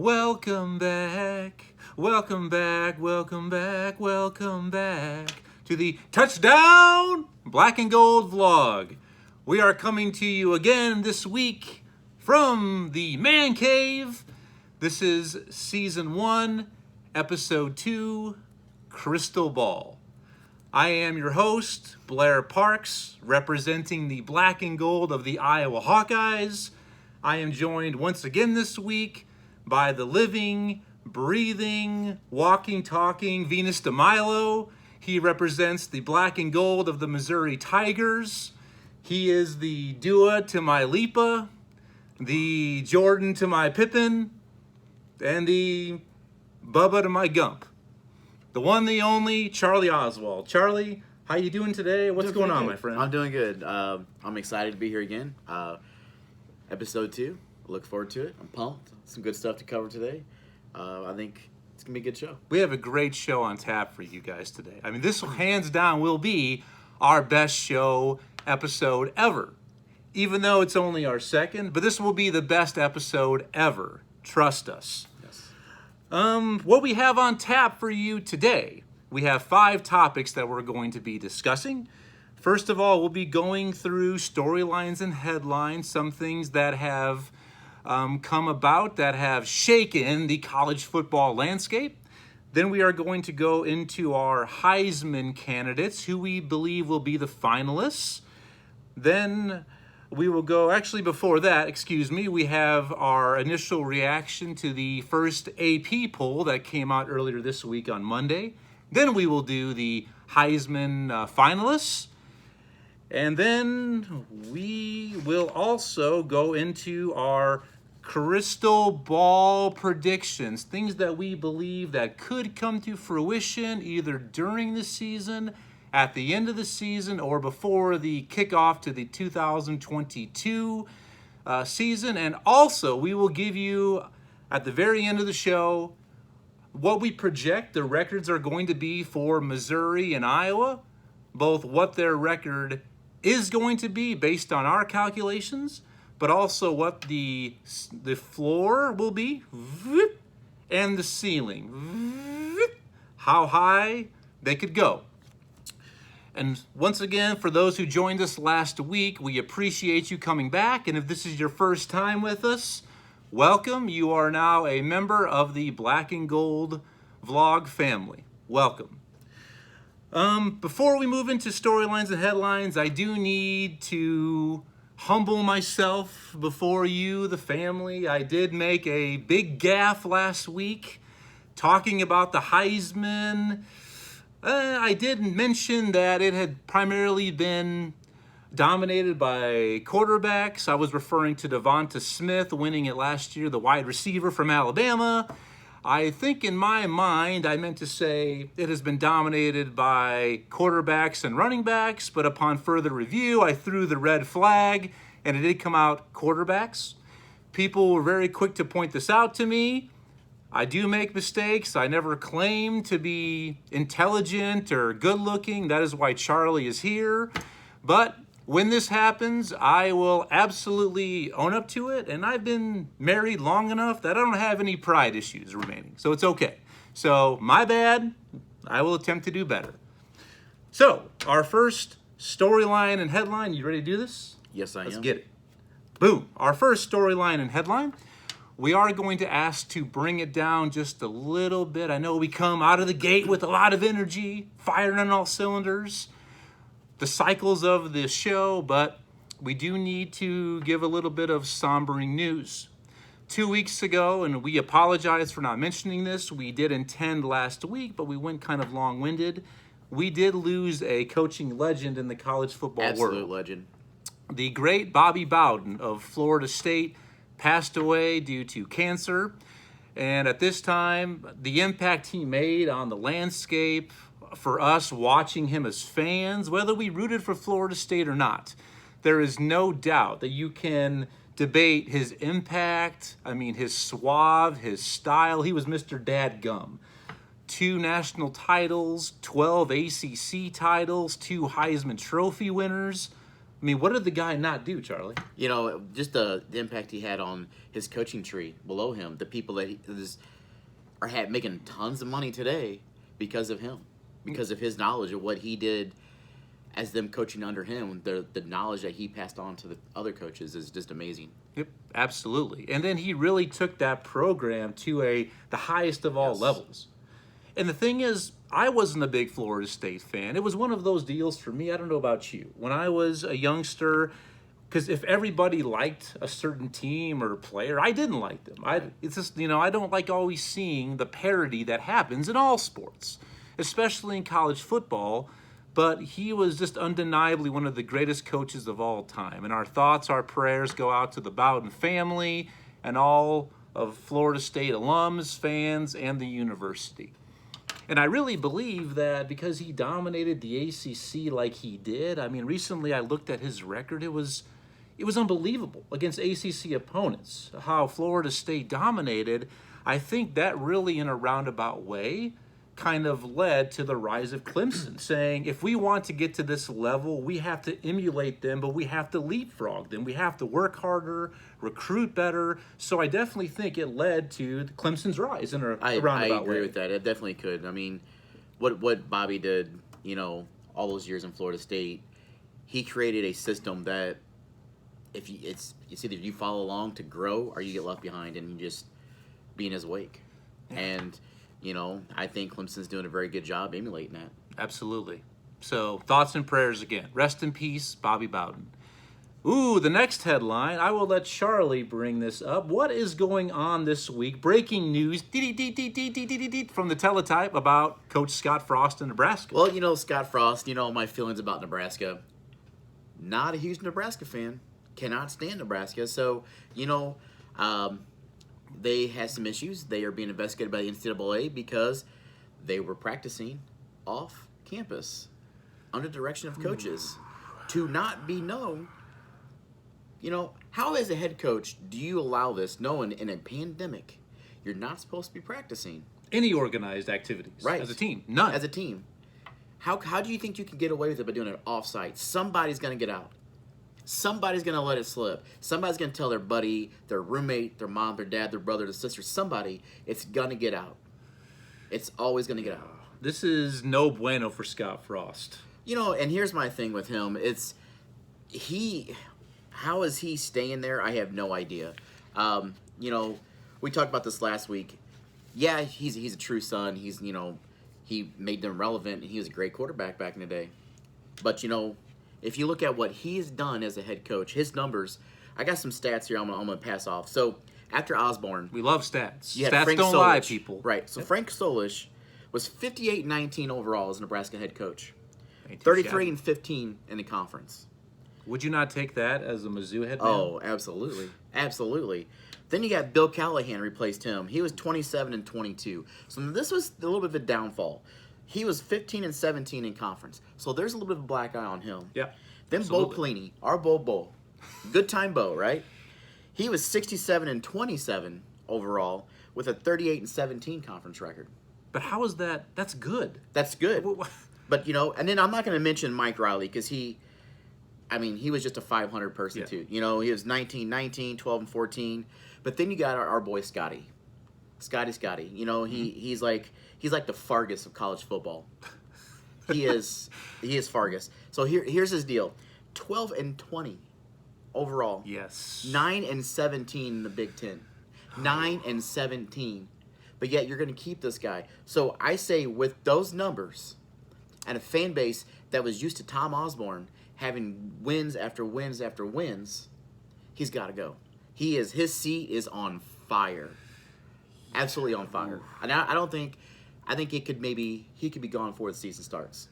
Welcome back, welcome back, welcome back, welcome back to the Touchdown Black and Gold vlog. We are coming to you again this week from the Man Cave. This is Season 1, Episode 2, Crystal Ball. I am your host, Blair Parks, representing the black and gold of the Iowa Hawkeyes. I am joined once again this week by the living, breathing, walking, talking Venus de Milo. He represents the black and gold of the Missouri Tigers. He is the Dua to my Lipa, the Jordan to my Pippen, and the Bubba to my Gump. The one, the only, Charlie Oswald. Charlie, how you doing today? What's going on, my friend? I'm doing good. I'm excited to be here again. Episode 2. Look forward to it. I'm pumped. Some good stuff to cover today. I think it's going to be a good show. We have a great show on tap for you guys today. I mean, this hands down will be our best show episode ever. Even though it's only our second, but this will be the best episode ever. Trust us. Yes. What we have on tap for you today, we have 5 topics that we're going to be discussing. First of all, we'll be going through storylines and headlines, some things that have come about that have shaken the college football landscape. Then we are going to go into our Heisman candidates, who we believe will be the finalists. Then we will go, actually before that, we have our initial reaction to the first AP poll that came out earlier this week on Monday. Then we will do the Heisman finalists. And then we will also go into our crystal ball predictions, things that we believe that could come to fruition either during the season, at the end of the season, or before the kickoff to the 2022 season. And also, we will give you, at the very end of the show, what we project the records are going to be for Missouri and Iowa, both what their record is going to be based on our calculations, but also what the floor will be, and the ceiling, how high they could go. And once again, for those who joined us last week, we appreciate you coming back. And if this is your first time with us, welcome. You are now a member of the Black and Gold vlog family. Welcome. Before we move into storylines and headlines, I do need to humble myself before you, the family. I did make a big gaffe last week talking about the Heisman. I did mention that it had primarily been dominated by quarterbacks. I was referring to Devonta Smith winning it last year, the wide receiver from Alabama. I think in my mind, I meant to say it has been dominated by quarterbacks and running backs, but upon further review, I threw the red flag, and it did come out quarterbacks. People were very quick to point this out to me. I do make mistakes. I never claim to be intelligent or good-looking. That is why Charlie is here. But when this happens, I will absolutely own up to it, and I've been married long enough that I don't have any pride issues remaining, so it's okay. So, my bad. I will attempt to do better. So, our first storyline and headline. You ready to do this? Yes, I am. Let's get it. Boom. Our first storyline and headline. We are going to ask to bring it down just a little bit. I know we come out of the gate with a lot of energy, firing on all cylinders, the cycles of this show, but we do need to give a little bit of sombering news. 2 weeks ago, and we apologize for not mentioning this, we did intend last week, but we went kind of long-winded. We did lose a coaching legend in the college football world. Absolute legend. The great Bobby Bowden of Florida State passed away due to cancer. And at this time, the impact he made on the landscape for us watching him as fans, whether we rooted for Florida State or not, there is no doubt that you can debate his impact. I mean, his suave, his style. He was Mr. Dadgum. 2 national titles, 12 ACC titles, 2 Heisman Trophy winners. I mean, what did the guy not do, Charlie? You know, just the impact he had on his coaching tree below him, the people that making tons of money today because of him, because of his knowledge of what he did as them coaching under him. The knowledge that he passed on to the other coaches is just amazing. Yep, absolutely. And then he really took that program to the highest of all levels. And the thing is, I wasn't a big Florida State fan. It was one of those deals for me. I don't know about you. When I was a youngster, because if everybody liked a certain team or player, I didn't like them. It's just, I don't like always seeing the parity that happens in all sports, especially in college football. But he was just undeniably one of the greatest coaches of all time. And our thoughts, our prayers go out to the Bowden family and all of Florida State alums, fans, and the university. And I really believe that because he dominated the ACC like he did, I mean, recently I looked at his record. It was unbelievable against ACC opponents, how Florida State dominated. I think that really, in a roundabout way, kind of led to the rise of Clemson, saying if we want to get to this level, we have to emulate them, but we have to leapfrog them. We have to work harder, recruit better. So I definitely think it led to Clemson's rise in a roundabout way. I agree with that. It definitely could. I mean, what Bobby did, all those years in Florida State, he created a system that it's either you follow along to grow or you get left behind and you just be in his wake. Yeah. And I think Clemson's doing a very good job emulating that. Absolutely. So, thoughts and prayers again. Rest in peace, Bobby Bowden. Ooh, the next headline. I will let Charlie bring this up. What is going on this week? Breaking news from the teletype about Coach Scott Frost in Nebraska. Well, Scott Frost, my feelings about Nebraska. Not a huge Nebraska fan. Cannot stand Nebraska. So, they had some issues. They are being investigated by the NCAA because they were practicing off campus under direction of coaches to not be known. How as a head coach do you allow this knowing in a pandemic you're not supposed to be practicing? Any organized activities. Right. As a team. None. As a team. How do you think you can get away with it by doing it off-site? Somebody's going to get out. Somebody's going to let it slip. Somebody's going to tell their buddy, their roommate, their mom, their dad, their brother, their sister, somebody, it's going to get out. It's always going to get out. This is no bueno for Scott Frost. And here's my thing with him. How is he staying there? I have no idea. We talked about this last week. Yeah, he's a true son. He made them relevant, and he was a great quarterback back in the day. But, if you look at what he has done as a head coach, his numbers, I got some stats here I'm going to pass off. So, after Osborne. We love stats. Stats Frank don't lie, people. Right. So, Frank Solich was 58-19 overall as a Nebraska head coach. 33-15 in the conference. Would you not take that as a Mizzou head man? Oh, absolutely. Absolutely. Then you got Bill Callahan replaced him. He was 27-22. So, this was a little bit of a downfall. He was 15-17 in conference. So there's a little bit of a black eye on him. Yeah. Then absolutely. Bo Pelini, our Bo. Good time Bo, right? He was 67-27 overall with a 38-17 conference record. But how is that? That's good. That's good. But, and then I'm not going to mention Mike Riley because he was just a 500 person too. He was 19-19, 12-14. But then you got our boy Scotty. Scotty. He's like the Fargus of college football. He is Fargus. So here's his deal: 12-20 overall. Yes. 9-17 in the Big Ten. 9-17. But yet you're going to keep this guy. So I say with those numbers and a fan base that was used to Tom Osborne having wins after wins after wins, he's got to go. His seat is on fire. Absolutely on fire. And I think he could be gone before the season starts.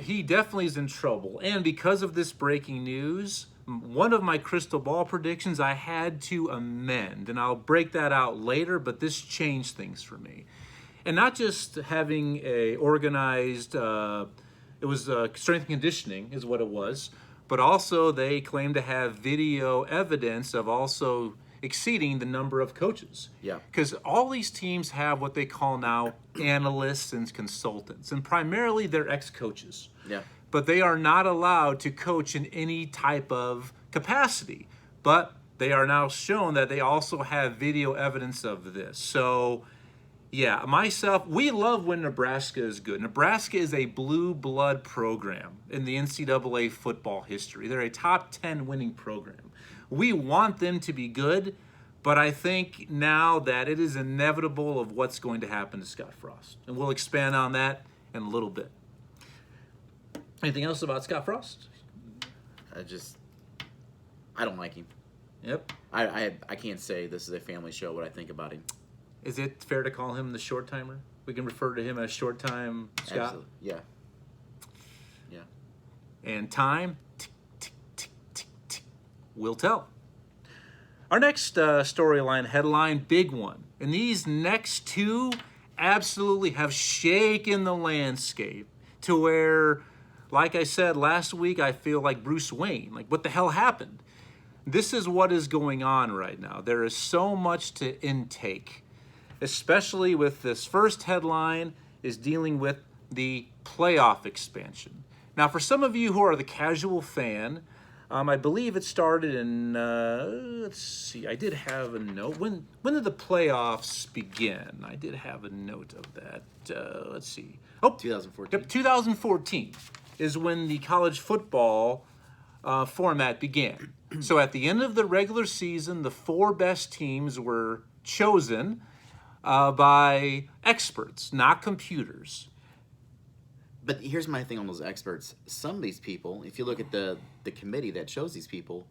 He definitely is in trouble. And because of this breaking news, one of my crystal ball predictions I had to amend. And I'll break that out later, but this changed things for me. And not just having a organized, it was strength and conditioning is what it was, but also they claim to have video evidence of also exceeding the number of coaches. Yeah. Because all these teams have what they call now analysts and consultants, and primarily they're ex-coaches. Yeah. but they are not allowed to coach in any type of capacity. But they are now shown that they also have video evidence of this. So, yeah, we love when Nebraska is good. Nebraska is a blue blood program in the NCAA football history. They're a top 10 winning program. We want them to be good, but I think now that it is inevitable of what's going to happen to Scott Frost. And we'll expand on that in a little bit. Anything else about Scott Frost? I don't like him. Yep. I can't say this is a family show what I think about him. Is it fair to call him the short timer? We can refer to him as short time Scott? Absolutely. Yeah. Yeah. And time, tick, tick, tick, tick, tick, will tell. Our next storyline headline, big one. And these next two absolutely have shaken the landscape to where, like I said last week, I feel like Bruce Wayne. Like, what the hell happened? This is what is going on right now. There is so much to intake, especially with this first headline is dealing with the playoff expansion. Now, for some of you who are the casual fan, I believe it started in, let's see, I did have a note. When did the playoffs begin? I did have a note of that. Let's see. 2014. Yep, 2014 is when the college football format began. So at the end of the regular season, the 4 best teams were chosen by experts, not computers. But here's my thing on those experts. Some of these people, if you look at the committee that chose these people,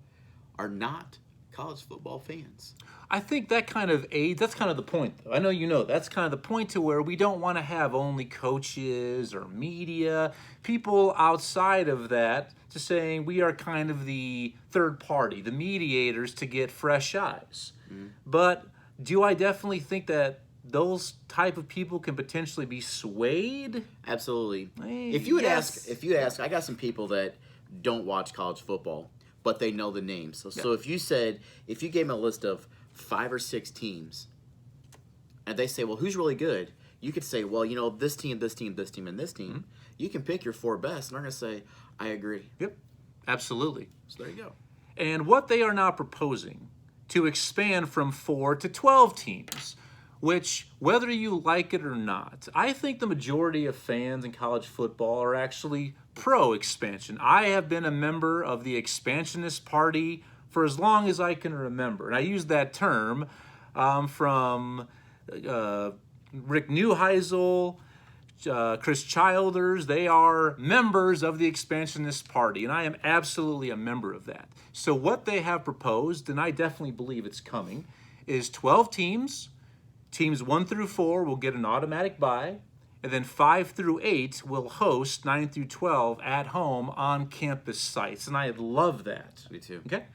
are not college football fans. I think that kind of aids, that's kind of the point, though. I know you know, that's kind of the point to where we don't want to have only coaches or media, people outside of that, to saying we are kind of the third party, the mediators to get fresh eyes. Mm-hmm. But do I definitely think that those type of people can potentially be swayed? Absolutely. Hey, if you ask, I got some people that don't watch college football, but they know the names. So if you gave them a list of 5 or 6 teams, and they say, well, who's really good? You could say, well, this team, this team, this team, and this team. Mm-hmm. You can pick your 4 best, and they're going to say, I agree. Yep, absolutely. So there you go. And what they are now proposing to expand from 4 to 12 teams, which, whether you like it or not, I think the majority of fans in college football are actually pro-expansion. I have been a member of the expansionist party for as long as I can remember. And I use that term from Rick Neuheisel, Chris Childers. They are members of the expansionist party, and I am absolutely a member of that. So what they have proposed, and I definitely believe it's coming, is 12 teams. Teams 1 through 4 will get an automatic bye, and then 5 through 8 will host 9 through 12 at home on campus sites, and I love that. Me too. Okay?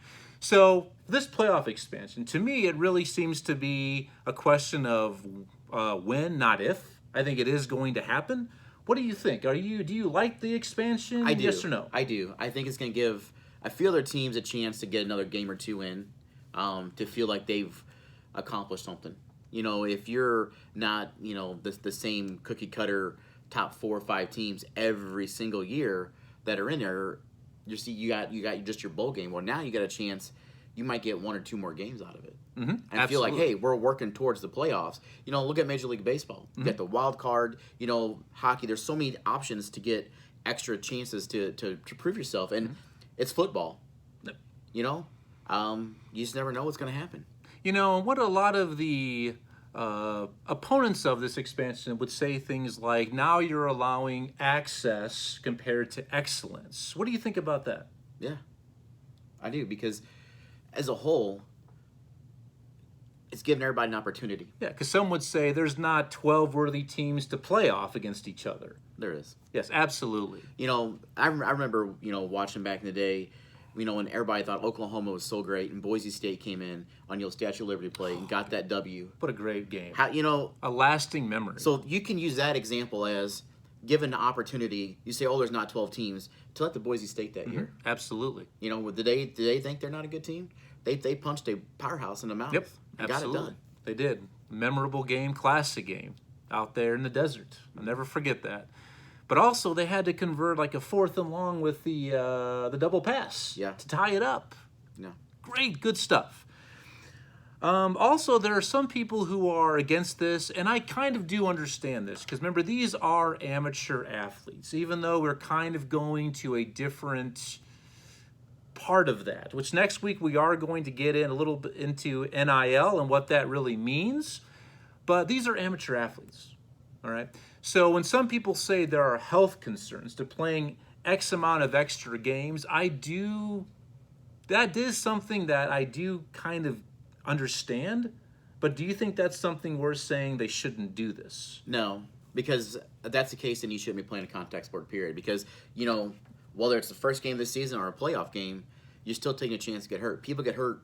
So this playoff expansion, to me, it really seems to be a question of when, not if. I think it is going to happen. What do you think? Do you like the expansion? I do. Yes or no? I do. I think it's going to give a few other teams a chance to get another game or 2 in, to feel like they've accomplished something. If you're not, the same cookie cutter top 4 or 5 teams every single year that are in there, you got just your bowl game. Well, now you got a chance. You might get 1 or 2 more games out of it. Mm-hmm. And feel like, hey, we're working towards the playoffs. Look at Major League Baseball. You got the wild card. Hockey. There's so many options to get extra chances to prove yourself, and it's football. Yep. You just never know what's going to happen. What a lot of the opponents of this expansion would say things like, now you're allowing access compared to excellence. What do you think about that? Yeah, I do, because as a whole, it's giving everybody an opportunity. Yeah, because some would say there's not 12 worthy teams to play off against each other. There is. Yes, absolutely. I remember, watching back in the day, when everybody thought Oklahoma was so great, and Boise State came in on Statue of Liberty play and got that W. What a great game. A lasting memory. So you can use that example as, given the opportunity, you say, there's not 12 teams, to let the Boise State that year. Absolutely. Did they think they're not a good team? They punched a powerhouse in the mouth. Yep, and absolutely. got it done. They did. Memorable game, classic game out there in the desert. I'll never forget that. But also they had to convert like a 4th and long with the double pass to tie it up. Yeah. Great, good stuff. Also, there are some people who are against this, and I kind of do understand this, because remember, these are amateur athletes, even though we're kind of going to a different part of that, which next week we are going to get in a little bit into NIL and what that really means. But these are amateur athletes, all right? So when some people say there are health concerns to playing X amount of extra games, that is something that I do kind of understand. But do you think that's something we're saying they shouldn't do this? No, because if that's the case, then you shouldn't be playing a contact sport, period. Because, whether it's the first game of the season or a playoff game, you're still taking a chance to get hurt. People get hurt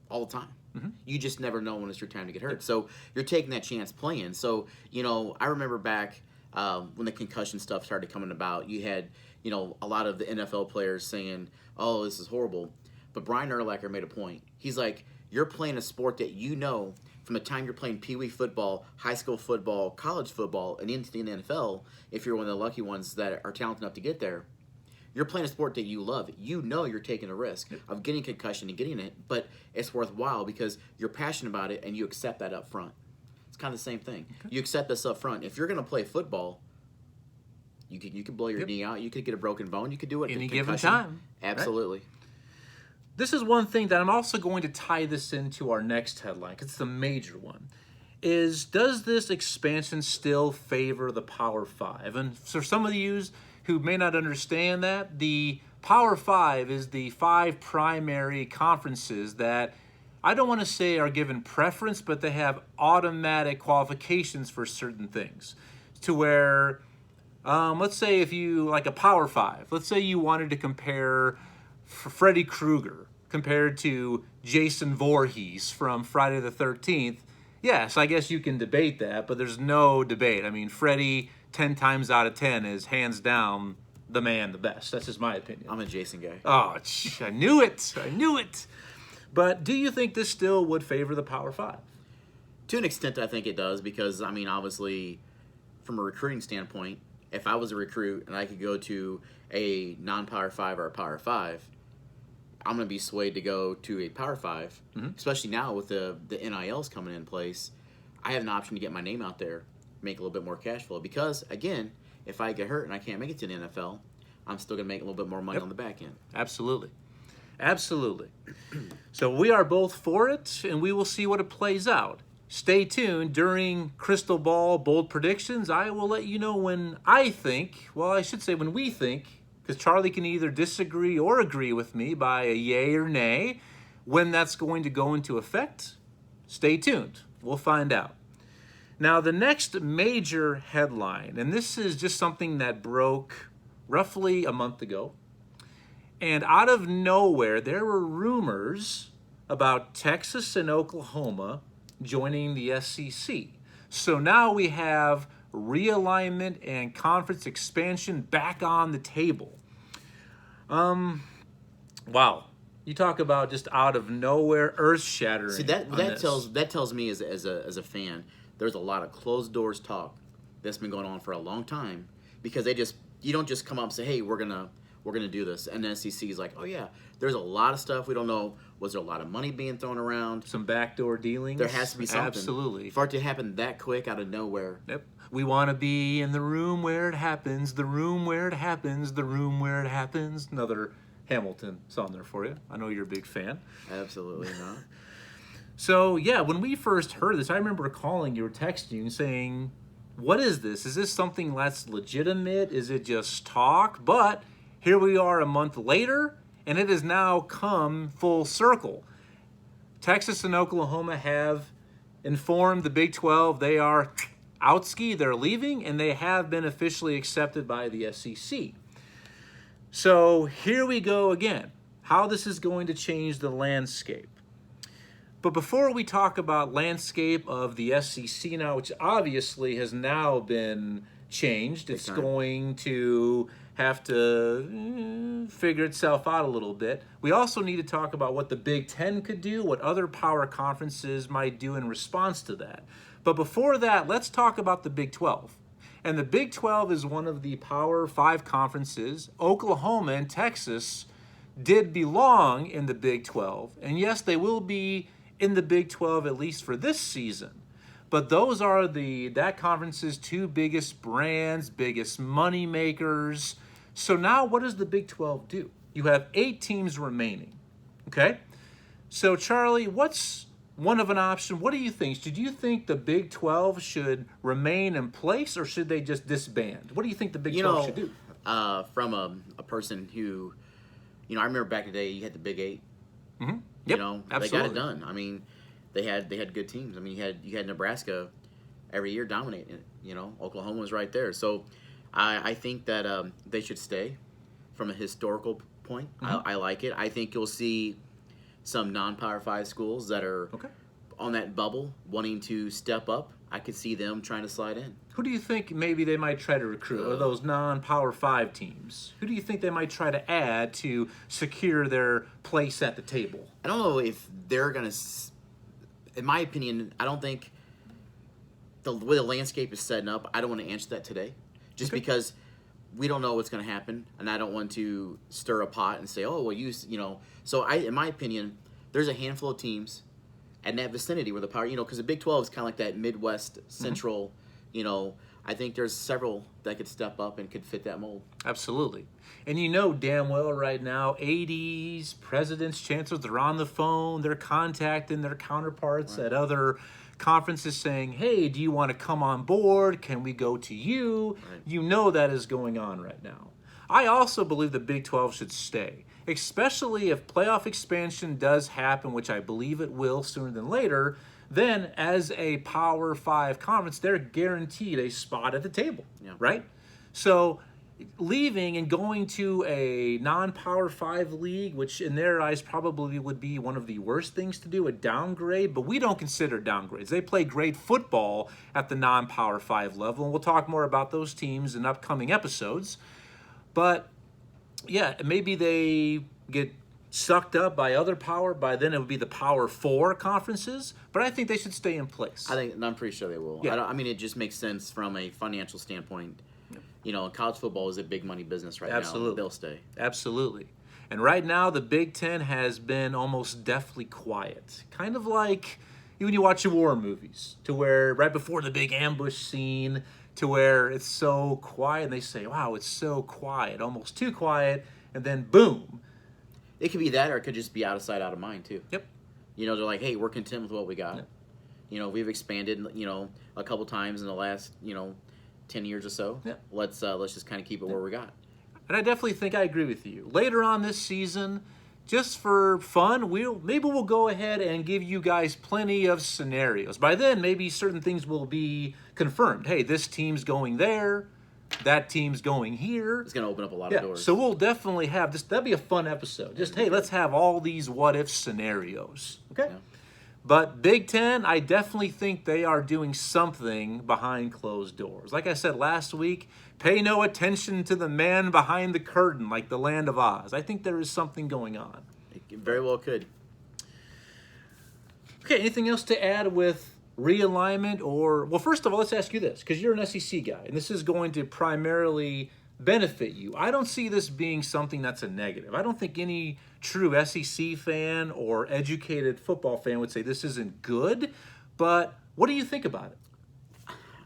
all the time. Mm-hmm. You just never know when it's your time to get hurt. So you're taking that chance playing. So, I remember back when the concussion stuff started coming about, you had, a lot of the NFL players saying, oh, this is horrible. But Brian Urlacher made a point. He's like, you're playing a sport that from the time you're playing Pee Wee football, high school football, college football, and into the NFL, if you're one of the lucky ones that are talented enough to get there, you're playing a sport that you love. You're taking a risk of getting a concussion and getting it, but it's worthwhile because you're passionate about it and you accept that up front. It's kind of the same thing. Okay. You accept this up front. If you're going to play football, you could blow your knee out. You could get a broken bone. You could do it any given time. Absolutely. Right? This is one thing that I'm also going to tie this into our next headline, because it's the major one, is does this expansion still favor the Power 5? And for some of you who may not understand that, the Power 5 is the 5 primary conferences that I don't want to say are given preference, but they have automatic qualifications for certain things. To where, let's say if you, like a Power 5, let's say you wanted to compare Freddy Krueger compared to Jason Voorhees from Friday the 13th, yes, I guess you can debate that, but there's no debate. I mean, Freddy 10 times out of 10 is hands down the man, the best. That's just my opinion. I'm a Jason guy. Oh, I knew it. But do you think this still would favor the Power 5? To an extent, I think it does, because, obviously, from a recruiting standpoint, if I was a recruit and I could go to a non-Power 5 or a Power 5, I'm going to be swayed to go to a Power 5, especially now with the NILs coming in place. I have an option to get my name out there, make a little bit more cash flow. Because, again, if I get hurt and I can't make it to the NFL, I'm still going to make a little bit more money on the back end. Absolutely. So we are both for it, and we will see what it plays out. Stay tuned. During Crystal Ball Bold Predictions, I will let you know when when we think, because Charlie can either disagree or agree with me by a yay or nay, when that's going to go into effect. Stay tuned. We'll find out. Now, the next major headline, and this is just something that broke roughly a month ago, and out of nowhere, there were rumors about Texas and Oklahoma joining the SEC. So now we have realignment and conference expansion back on the table. Wow. You talk about just out of nowhere, earth-shattering. See, that tells me as a fan, there's a lot of closed doors talk that's been going on for a long time, because you don't just come up and say, hey, we're gonna do this, and the SEC is like, oh yeah, there's a lot of stuff we don't know. Was there a lot of money being thrown around? Some backdoor dealings? There has to be something. Absolutely. For it to happen that quick out of nowhere. Yep. We want to be in the room where it happens, the room where it happens, the room where it happens. Another Hamilton song there for you. I know you're a big fan. Absolutely not. So, yeah, when we first heard this, I remember calling you or texting you and saying, what is this? Is this something that's legitimate? Is it just talk? But here we are a month later, and it has now come full circle. Texas and Oklahoma have informed the Big 12 they are outski, they're leaving, and they have been officially accepted by the SEC. So here we go again, how this is going to change the landscape. But before we talk about landscape of the SEC now, which obviously has now been changed, it's going to have to figure itself out a little bit. We also need to talk about what the Big Ten could do, what other power conferences might do in response to that. But before that, let's talk about the Big 12. And the Big 12 is one of the Power 5 conferences. Oklahoma and Texas did belong in the Big 12. And yes, they will be in the Big 12 at least for this season. But those are that conference's two biggest brands, biggest money makers. So now what does the Big 12 do? You have 8 teams remaining. Okay? So Charlie, what's one of an option? What do you think? Do you think the Big 12 should remain in place or should they just disband? What do you think the Big 12 should do? From a person who, I remember back in the day you had the Big 8. Mm-hmm. Yep, absolutely. They got it done. I mean, they had good teams. I mean, you had Nebraska every year dominating it. Oklahoma was right there. So I think that they should stay from a historical point. Mm-hmm. I like it. I think you'll see some non-Power 5 schools that are on that bubble wanting to step up. I could see them trying to slide in. Who do you think maybe they might try to recruit, or those non-Power 5 teams? Who do you think they might try to add to secure their place at the table? I don't know if they're going to, in my opinion, I don't think the way the landscape is setting up, I don't want to answer that today. Just because we don't know what's going to happen, and I don't want to stir a pot and say, oh, well, So in my opinion, there's a handful of teams in that vicinity where the power, because the Big 12 is kind of like that Midwest Central, I think there's several that could step up and could fit that mold. Absolutely. And you know damn well right now, ADs, presidents, chancellors, they're on the phone, they're contacting their counterparts at other conferences saying, hey, do you want to come on board? Can we go to you? Right. You know that is going on right now. I also believe the Big 12 should stay, especially if playoff expansion does happen, which I believe it will sooner than later. Then as a Power 5 conference, they're guaranteed a spot at the table, right? So leaving and going to a non-Power 5 league, which in their eyes probably would be one of the worst things to do, a downgrade, but we don't consider downgrades. They play great football at the non-Power 5 level, and we'll talk more about those teams in upcoming episodes. But yeah, maybe they get sucked up by other power. By then it would be the Power 4 conferences, but I think they should stay in place. I'm pretty sure they will. Yeah. I mean, it just makes sense from a financial standpoint. College football is a big money business right Absolutely. now. They'll stay. Absolutely. And right now, the Big Ten has been almost deathly quiet. Kind of like when you watch war movies, to where right before the big ambush scene, to where it's so quiet, and they say, wow, it's so quiet, almost too quiet, and then boom. It could be that, or it could just be out of sight, out of mind, too. Yep. They're like, hey, we're content with what we got. Yep. We've expanded, a couple times in the last, 10 years or so. Yep. Let's just kind of keep it where we got. And I definitely think I agree with you. Later on this season, just for fun, maybe we'll go ahead and give you guys plenty of scenarios. By then, maybe certain things will be confirmed. Hey, this team's going there, that team's going here. It's going to open up a lot of doors. So we'll definitely have this. That'd be a fun episode. Just, hey, let's have all these what-if scenarios. Okay? Yeah. But Big Ten, I definitely think they are doing something behind closed doors. Like I said last week, pay no attention to the man behind the curtain like the Land of Oz. I think there is something going on. It very well could. Okay, anything else to add with realignment? Well, first of all, let's ask you this, because you're an SEC guy, and this is going to primarily benefit you. I don't see this being something that's a negative. I don't think any true SEC fan or educated football fan would say this isn't good, but what do you think about it?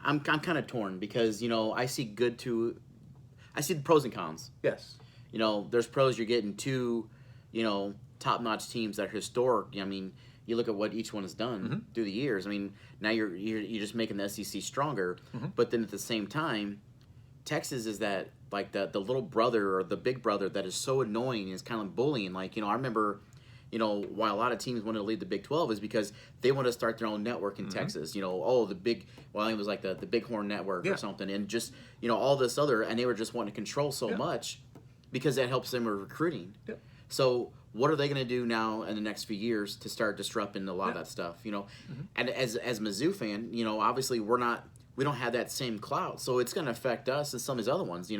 I'm kind of torn because, I see the pros and cons. Yes. There's pros. You're getting two, top-notch teams that are historic. I mean, you look at what each one has done through the years. I mean, now you're just making the SEC stronger, but then at the same time, Texas is that like the little brother or the big brother that is so annoying and is kind of bullying. Like, I remember, why a lot of teams wanted to lead the Big 12 is because they wanted to start their own network in Texas. I think it was like the Bighorn Network or something, and just all this other, and they were just wanting to control so much because that helps them with recruiting. Yeah. So what are they going to do now in the next few years to start disrupting a lot of that stuff? And as a Mizzou fan, obviously we don't have that same clout, so it's going to affect us and some of these other ones.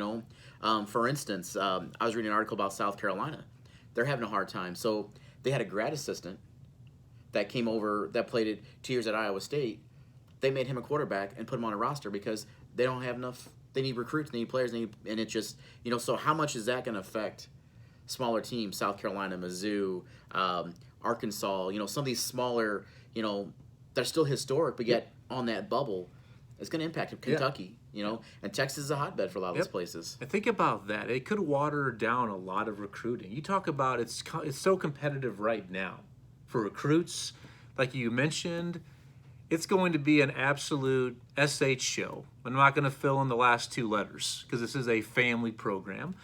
For instance, I was reading an article about South Carolina. They're having a hard time. So they had a grad assistant that came over that played it 2 years at Iowa State. They made him a quarterback and put him on a roster because they don't have enough. They need recruits, they need players, and it's just, so how much is that going to affect smaller teams, South Carolina, Mizzou, Arkansas, some of these smaller, they're still historic, but yet on that bubble, it's going to impact Kentucky, and Texas is a hotbed for a lot of those places. And think about that. It could water down a lot of recruiting. You talk about it's so competitive right now for recruits. Like you mentioned, it's going to be an absolute SH show. I'm not going to fill in the last two letters because this is a family program.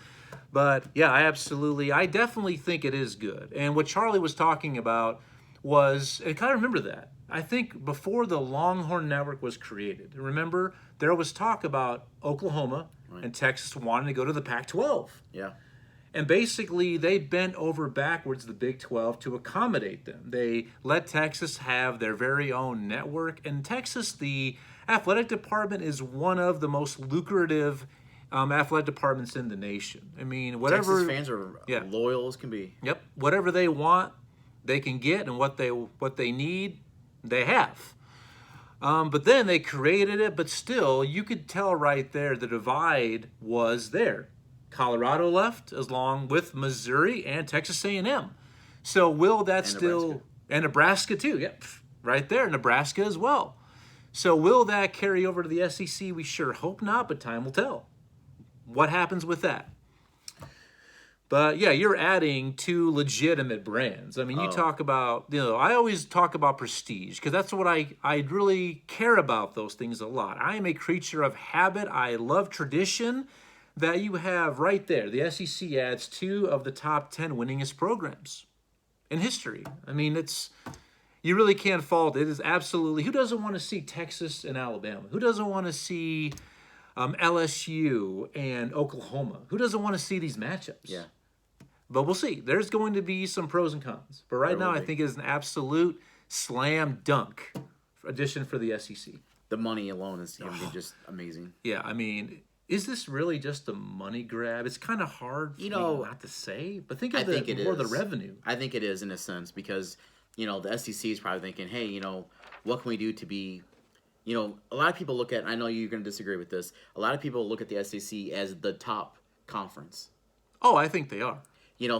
But yeah, I definitely think it is good. And what Charlie was talking about was, and kind of remember that. I think before the Longhorn Network was created, remember, there was talk about Oklahoma and Texas wanting to go to the Pac-12. Yeah. And basically, they bent over backwards the Big 12 to accommodate them. They let Texas have their very own network. And Texas, the athletic department is one of the most lucrative athletic departments in the nation. I mean, whatever Texas fans are loyal as can be. Yep, whatever they want, they can get, and what they need, they have. But then they created it, but still, you could tell right there the divide was there. Colorado left, along with Missouri and Texas A&M. So will that Nebraska. And Nebraska too? Yep, right there, Nebraska as well. So will that carry over to the SEC? We sure hope not, but time will tell. What happens with that? But yeah, you're adding two legitimate brands. I mean, you talk about, I always talk about prestige because that's what I really care about those things a lot. I am a creature of habit. I love tradition that you have right there. The SEC adds two of the top 10 winningest programs in history. I mean, you really can't fault it. It is absolutely, who doesn't want to see Texas and Alabama? Who doesn't want to see LSU and Oklahoma? Who doesn't want to see these matchups? Yeah. But we'll see. There's going to be some pros and cons. But right now, I think it is an absolute slam dunk addition for the SEC. The money alone is going to be just amazing. Yeah, I mean, is this really just a money grab? It's kind of hard for me not to say. But think of the revenue. I think it is in a sense because, the SEC is probably thinking, hey, what can we do to be, a lot of people look at, I know you're going to disagree with this, a lot of people look at the SEC as the top conference. Oh, I think they are.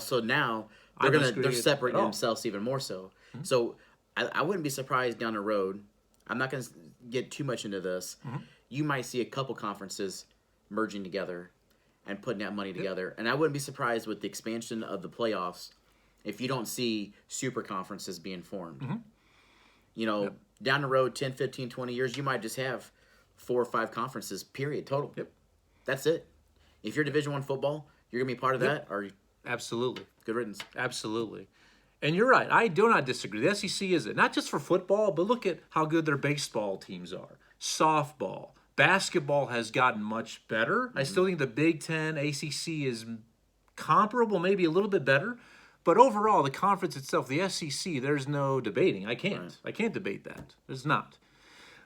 So now they're separating themselves even more so. Mm-hmm. So I wouldn't be surprised down the road. I'm not going to get too much into this. Mm-hmm. You might see a couple conferences merging together and putting that money together. And I wouldn't be surprised with the expansion of the playoffs if you don't see super conferences being formed. Mm-hmm. Down the road, 10, 15, 20 years, you might just have 4 or 5 conferences, period, total. Yep. That's it. If you're Division I football, you're going to be part of that, or absolutely. Good riddance. Absolutely. And you're right. I do not disagree. The SEC is it. Not just for football, but look at how good their baseball teams are. Softball. Basketball has gotten much better. Mm-hmm. I still think the Big Ten, ACC is comparable, maybe a little bit better. But overall, the conference itself, the SEC, there's no debating. I can't. Right. I can't debate that. There's not.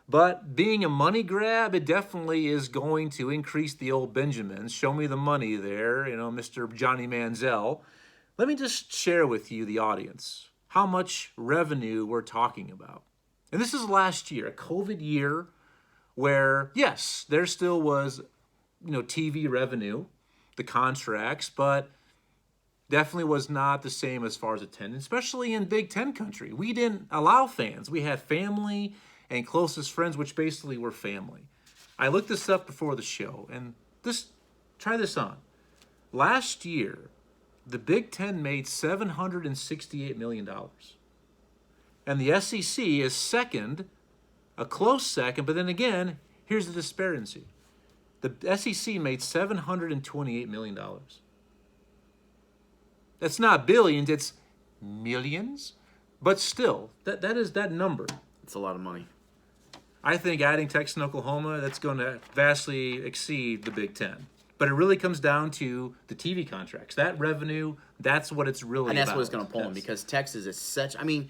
But being a money grab, it definitely is going to increase the old Benjamins. Show me the money there, Mr. Johnny Manziel. Let me just share with you, the audience, how much revenue we're talking about. And this is last year, a COVID year, where, yes, there still was, TV revenue, the contracts, but definitely was not the same as far as attendance, especially in Big Ten country. We didn't allow fans. We had family and closest friends, which basically were family. I looked this up before the show, and try this on. Last year, the Big Ten made $768 million. And the SEC is second, a close second, but then again, here's the disparity. The SEC made $728 million. That's not billions, it's millions. But still, that is that number. It's a lot of money. I think adding Texas and Oklahoma, that's going to vastly exceed the Big Ten. But it really comes down to the TV contracts. That revenue, that's what it's really about. And that's what it's going to pull them because Texas is such... I mean,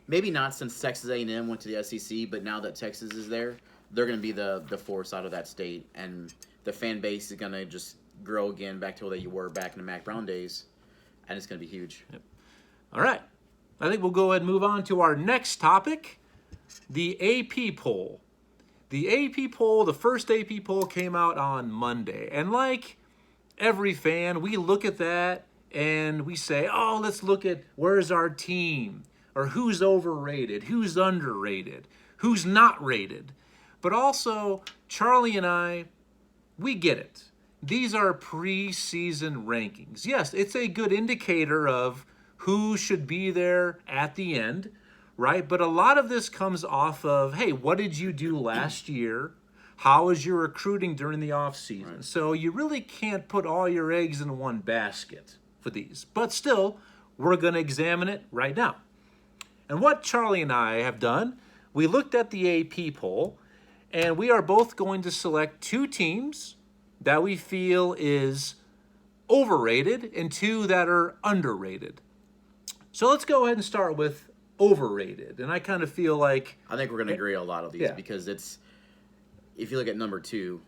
maybe not since Texas A&M went to the SEC, but now that Texas is there, they're going to be the force out of that state. And the fan base is going to just grow again back to where you were back in the Mac Brown days. And it's going to be huge. Yep. All right. I think we'll go ahead and move on to our next topic, the AP poll. The AP poll, the first AP poll came out on Monday. And like every fan, we look at that and we say, oh, let's look at where's our team, or who's overrated, who's underrated, who's not rated. But also, Charlie and I, we get it. These are preseason rankings. Yes, it's a good indicator of who should be there at the end, right? But a lot of this comes off of, hey, what did you do last year? How was your recruiting during the offseason? Right. So you really can't put all your eggs in one basket for these. But still, we're going to examine it right now. And what Charlie and I have done, we looked at the AP poll, and we are both going to select 2 teams that we feel is overrated and 2 that are underrated. So let's go ahead and start with overrated. And I kind of feel like... I think we're going to agree on a lot of these because it's... If you look at number 2,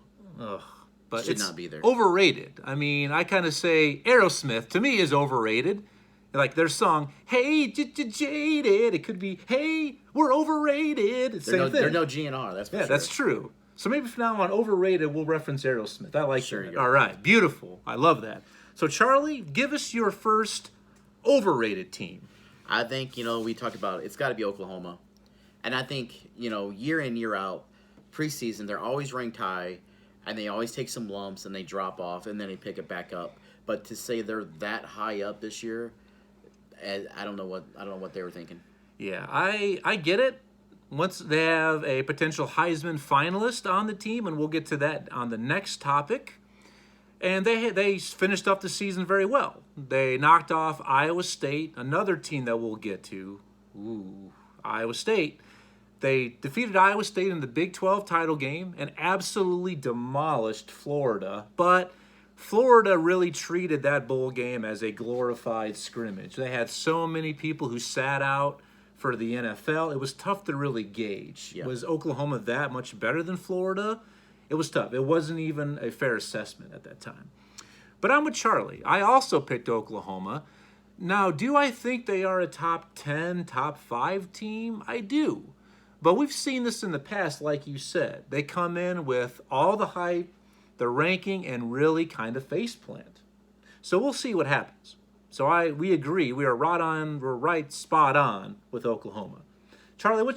but should not be there. Overrated. I mean, I kind of say Aerosmith, to me, is overrated. Like their song, hey, jaded. It could be, hey, we're overrated. It's same thing. There's no GNR, that's for sure. Yeah, that's true. So maybe from now on, overrated, we'll reference Aerosmith. I like sure that. All right, beautiful. I love that. So Charlie, give us your first overrated team. I think, we talked about it's got to be Oklahoma. And I think, year in, year out, preseason, they're always ranked high, and they always take some lumps, and they drop off, and then they pick it back up. But to say they're that high up this year... I don't know what they were thinking. Yeah, I get it. Once they have a potential Heisman finalist on the team, and we'll get to that on the next topic. And they finished up the season very well. They knocked off Iowa State, another team that we'll get to. Iowa State. They defeated Iowa State in the Big 12 title game and absolutely demolished Florida. But Florida really treated that bowl game as a glorified scrimmage. They had so many people who sat out for the NFL. It was tough to really gauge. Yeah. Was Oklahoma that much better than Florida? It was tough. It wasn't even a fair assessment at that time. But I'm with Charlie. I also picked Oklahoma. Now, do I think they are a top 10, top 5 team? I do. But we've seen this in the past, like you said. They come in with all the hype, the ranking, and really kind of faceplant. So we'll see what happens. So we agree. We are right spot on with Oklahoma. Charlie,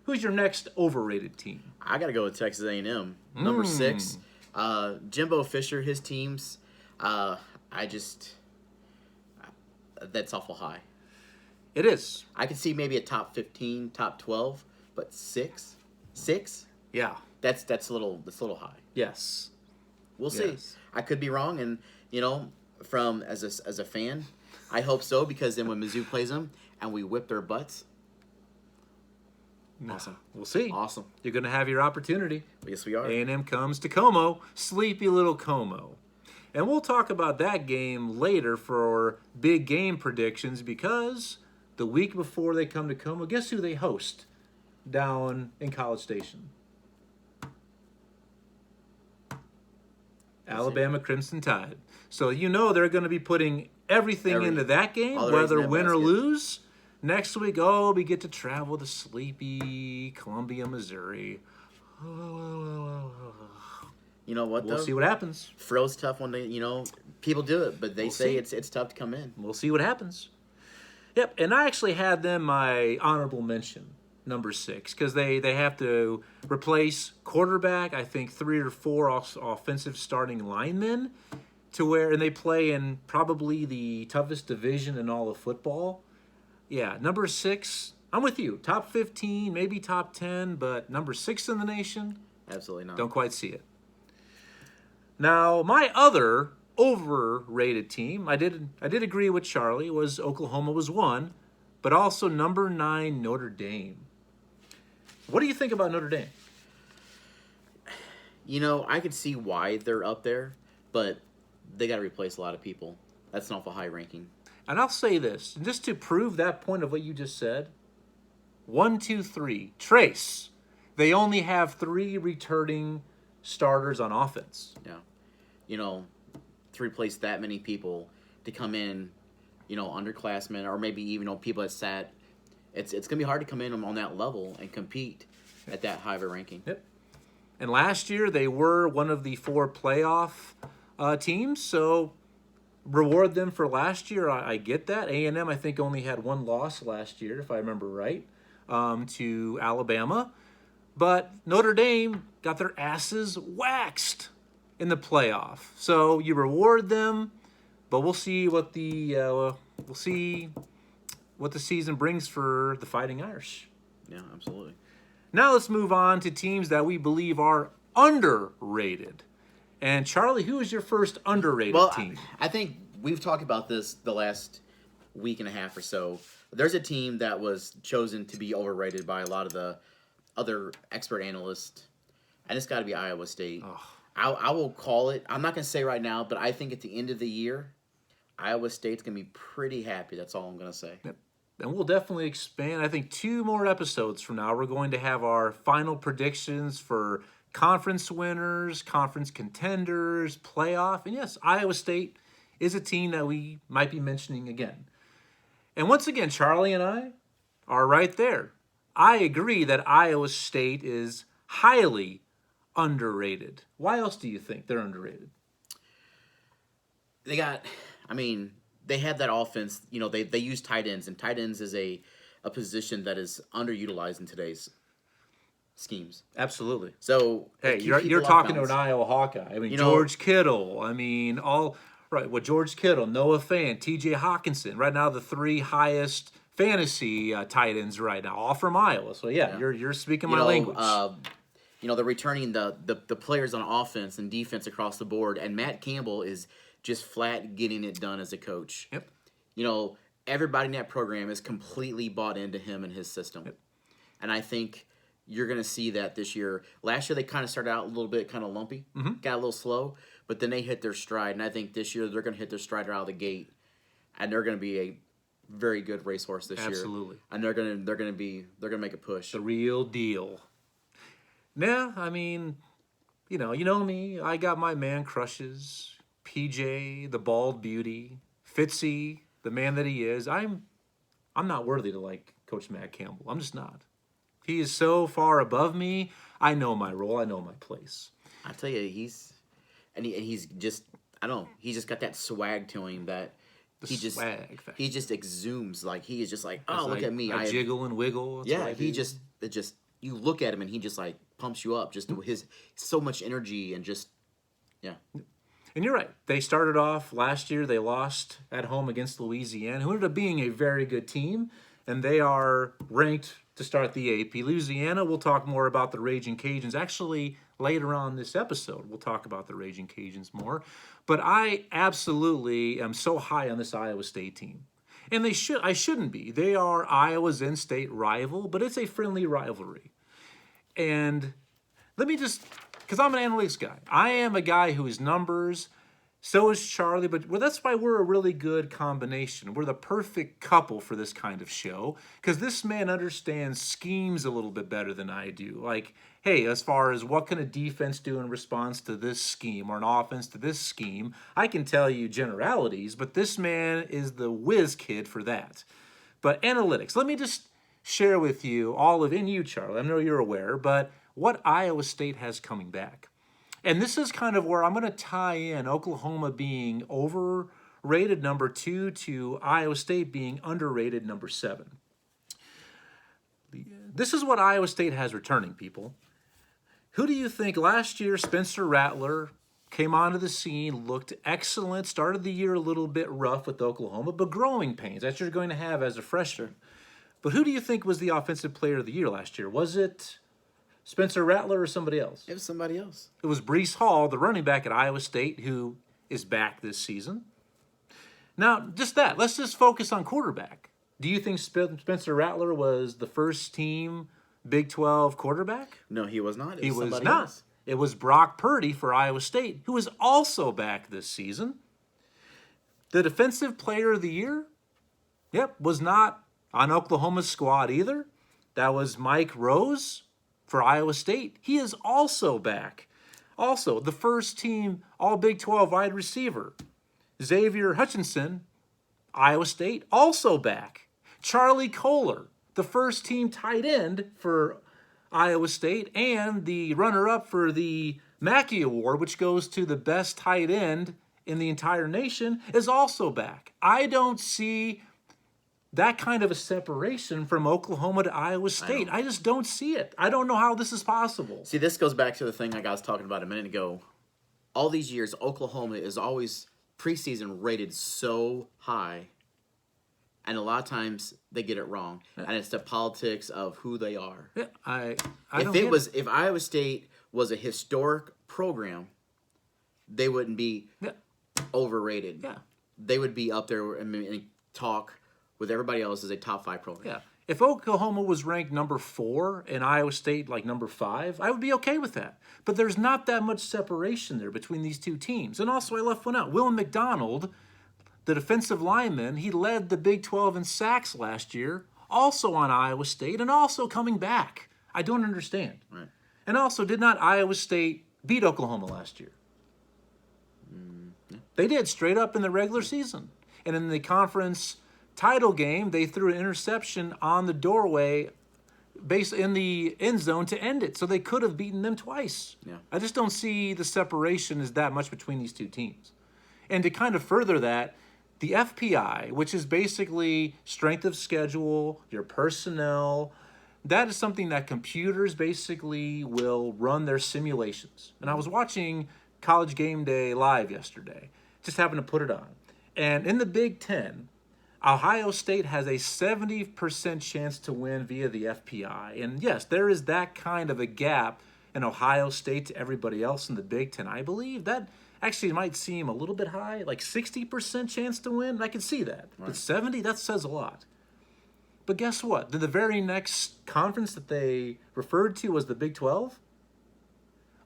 who's your next overrated team? I got to go with Texas A&M, number 6. Jimbo Fisher, his teams, that's awful high. It is. I could see maybe a top 15, top 12, but 6? Yeah. That's a little high. Yes. We'll see. I could be wrong, and from as a fan, I hope so, because then when Mizzou plays them and we whip their butts, awesome. We'll see. Awesome. You're going to have your opportunity. Yes, we are. A&M comes to Como, sleepy little Como, and we'll talk about that game later for big game predictions, because the week before they come to Como, guess who they host down in College Station? Alabama Crimson Tide. So they're going to be putting everything into that game, whether win or lose. Next week, we get to travel to sleepy Columbia, Missouri. You know what, We'll see what happens. Fro's tough when they, people do it, but they say it's tough to come in. We'll see what happens. Yep, and I actually had them my honorable mention, number 6, because they have to replace quarterback, I think 3 or 4 offensive starting linemen, and they play in probably the toughest division in all of football. Yeah, number 6, I'm with you. Top 15, maybe top 10, but number 6 in the nation? Absolutely not. Don't quite see it. Now, my other overrated team, I did agree with Charlie, was Oklahoma was 1, but also number 9, Notre Dame. What do you think about Notre Dame? I could see why they're up there, but they got to replace a lot of people. That's an awful high ranking. And I'll say this, just to prove that point of what you just said, 1, 2, 3, trace. They only have 3 returning starters on offense. Yeah. To replace that many people, to come in, underclassmen, or maybe even people that sat, it's going to be hard to come in on that level and compete at that high of a ranking. Yep. And last year, they were one of the 4 playoff teams, so reward them for last year. I get that. A&M, I think, only had 1 loss last year, if I remember right, to Alabama. But Notre Dame got their asses waxed in the playoff. So you reward them, but we'll see what the season brings for the Fighting Irish. Yeah, absolutely. Now let's move on to teams that we believe are underrated. And Charlie, who is your first underrated team? I think we've talked about this the last week and a half or so. There's a team that was chosen to be overrated by a lot of the other expert analysts, and it's got to be Iowa State. I will call it. I'm not going to say right now, but I think at the end of the year, Iowa State's going to be pretty happy. That's all I'm going to say. Yep. And we'll definitely expand. I think 2 more episodes from now, we're going to have our final predictions for conference winners, conference contenders, playoff. And yes, Iowa State is a team that we might be mentioning again. And once again, Charlie and I are right there. I agree that Iowa State is highly underrated. Why else do you think they're underrated? They had that offense. You know, they use tight ends, and tight ends is a position that is underutilized in today's schemes. Absolutely. So hey, you're talking to an Iowa Hawkeye. I mean, George Kittle. I mean, George Kittle, Noah Fant, T.J. Hawkinson. Right now, the 3 highest fantasy tight ends right now, all from Iowa. So yeah. You're speaking my language. They're returning the players on offense and defense across the board, and Matt Campbell is just flat getting it done as a coach. Yep. Everybody in that program is completely bought into him and his system. Yep. And I think you're going to see that this year. Last year, they kind of started out a little bit kind of lumpy, got a little slow, but then they hit their stride. And I think this year they're going to hit their stride out of the gate, and they're going to be a very good racehorse this year. Absolutely. And they're going to make a push. The real deal. Nah, I mean, you know me. I got my man crushes. PJ, the bald beauty. Fitzy, the man that he is. I'm not worthy to like Coach Matt Campbell. I'm just not. He is so far above me. I know my role. I know my place. I tell you, he's just, I don't know, he's just got that swag to him that he just exudes. Like, he is just like, oh, look at me. I jiggle and wiggle. That's you look at him and he just like pumps you up just with his so much energy and just, yeah. And you're right. They started off last year. They lost at home against Louisiana, who ended up being a very good team, and they are ranked to start the AP. Louisiana, we'll talk more about the Raging Cajuns. Actually, later on this episode, we'll talk about the Raging Cajuns more. But I absolutely am so high on this Iowa State team. And I shouldn't be. They are Iowa's in-state rival, but it's a friendly rivalry. And let me just, because I'm an analytics guy. I am a guy who is numbers. So is Charlie, but that's why we're a really good combination. We're the perfect couple for this kind of show, because this man understands schemes a little bit better than I do. Like, hey, as far as what can a defense do in response to this scheme or an offense to this scheme, I can tell you generalities, but this man is the whiz kid for that. But analytics, let me just share with you and you, Charlie, I know you're aware, but what Iowa State has coming back. And this is kind of where I'm going to tie in Oklahoma being overrated number 2 to Iowa State being underrated number 7. This is what Iowa State has returning, people. Who do you think last year Spencer Rattler came onto the scene, looked excellent, started the year a little bit rough with Oklahoma, but growing pains that you're going to have as a freshman. But who do you think was the offensive player of the year last year? Was it Spencer Rattler or somebody else? It was somebody else. It was Breece Hall, the running back at Iowa State, who is back this season. Now, just that. Let's just focus on quarterback. Do you think Spencer Rattler was the first team Big 12 quarterback? No, he was not. He was not. Else. It was Brock Purdy for Iowa State, who is also back this season. The defensive player of the year, was not on Oklahoma's squad either. That was Mike Rose for Iowa State. He is also back. Also, the first team all Big 12 wide receiver, Xavier Hutchinson, Iowa State, also back. Charlie Kohler, the first team tight end for Iowa State, and the runner-up for the Mackey Award, which goes to the best tight end in the entire nation, is also back. I don't see that kind of a separation from Oklahoma to Iowa State. I just don't see it. I don't know how this is possible. See, this goes back to the thing like I was talking about a minute ago. All these years, Oklahoma is always preseason rated so high, and a lot of times they get it wrong, and it's the politics of who they are. Yeah, I If Iowa State was a historic program, they wouldn't be overrated. Yeah. They would be up there and talk with everybody else as a top 5 program. Yeah. If Oklahoma was ranked number 4 and Iowa State like number 5, I would be okay with that. But there's not that much separation there between these two teams. And also, I left one out. Will McDonald, the defensive lineman, he led the Big 12 in sacks last year, also on Iowa State, and also coming back. I don't understand. Right. And also, did not Iowa State beat Oklahoma last year? They did, straight up in the regular season. And in the conference title game, they threw an interception on the doorway in the end zone to end it. So they could have beaten them twice. Yeah. I just don't see the separation as that much between these two teams. And to kind of further that, the FPI, which is basically strength of schedule, your personnel, that is something that computers basically will run their simulations. And I was watching College Game Day live yesterday. Just happened to put it on. And in the Big Ten, Ohio State has a 70% chance to win via the FPI. And yes, there is that kind of a gap in Ohio State to everybody else in the Big Ten. I believe that actually might seem a little bit high, like 60% chance to win. I can see that. Right. But 70, that says a lot. But guess what? The very next conference that they referred to was the Big 12.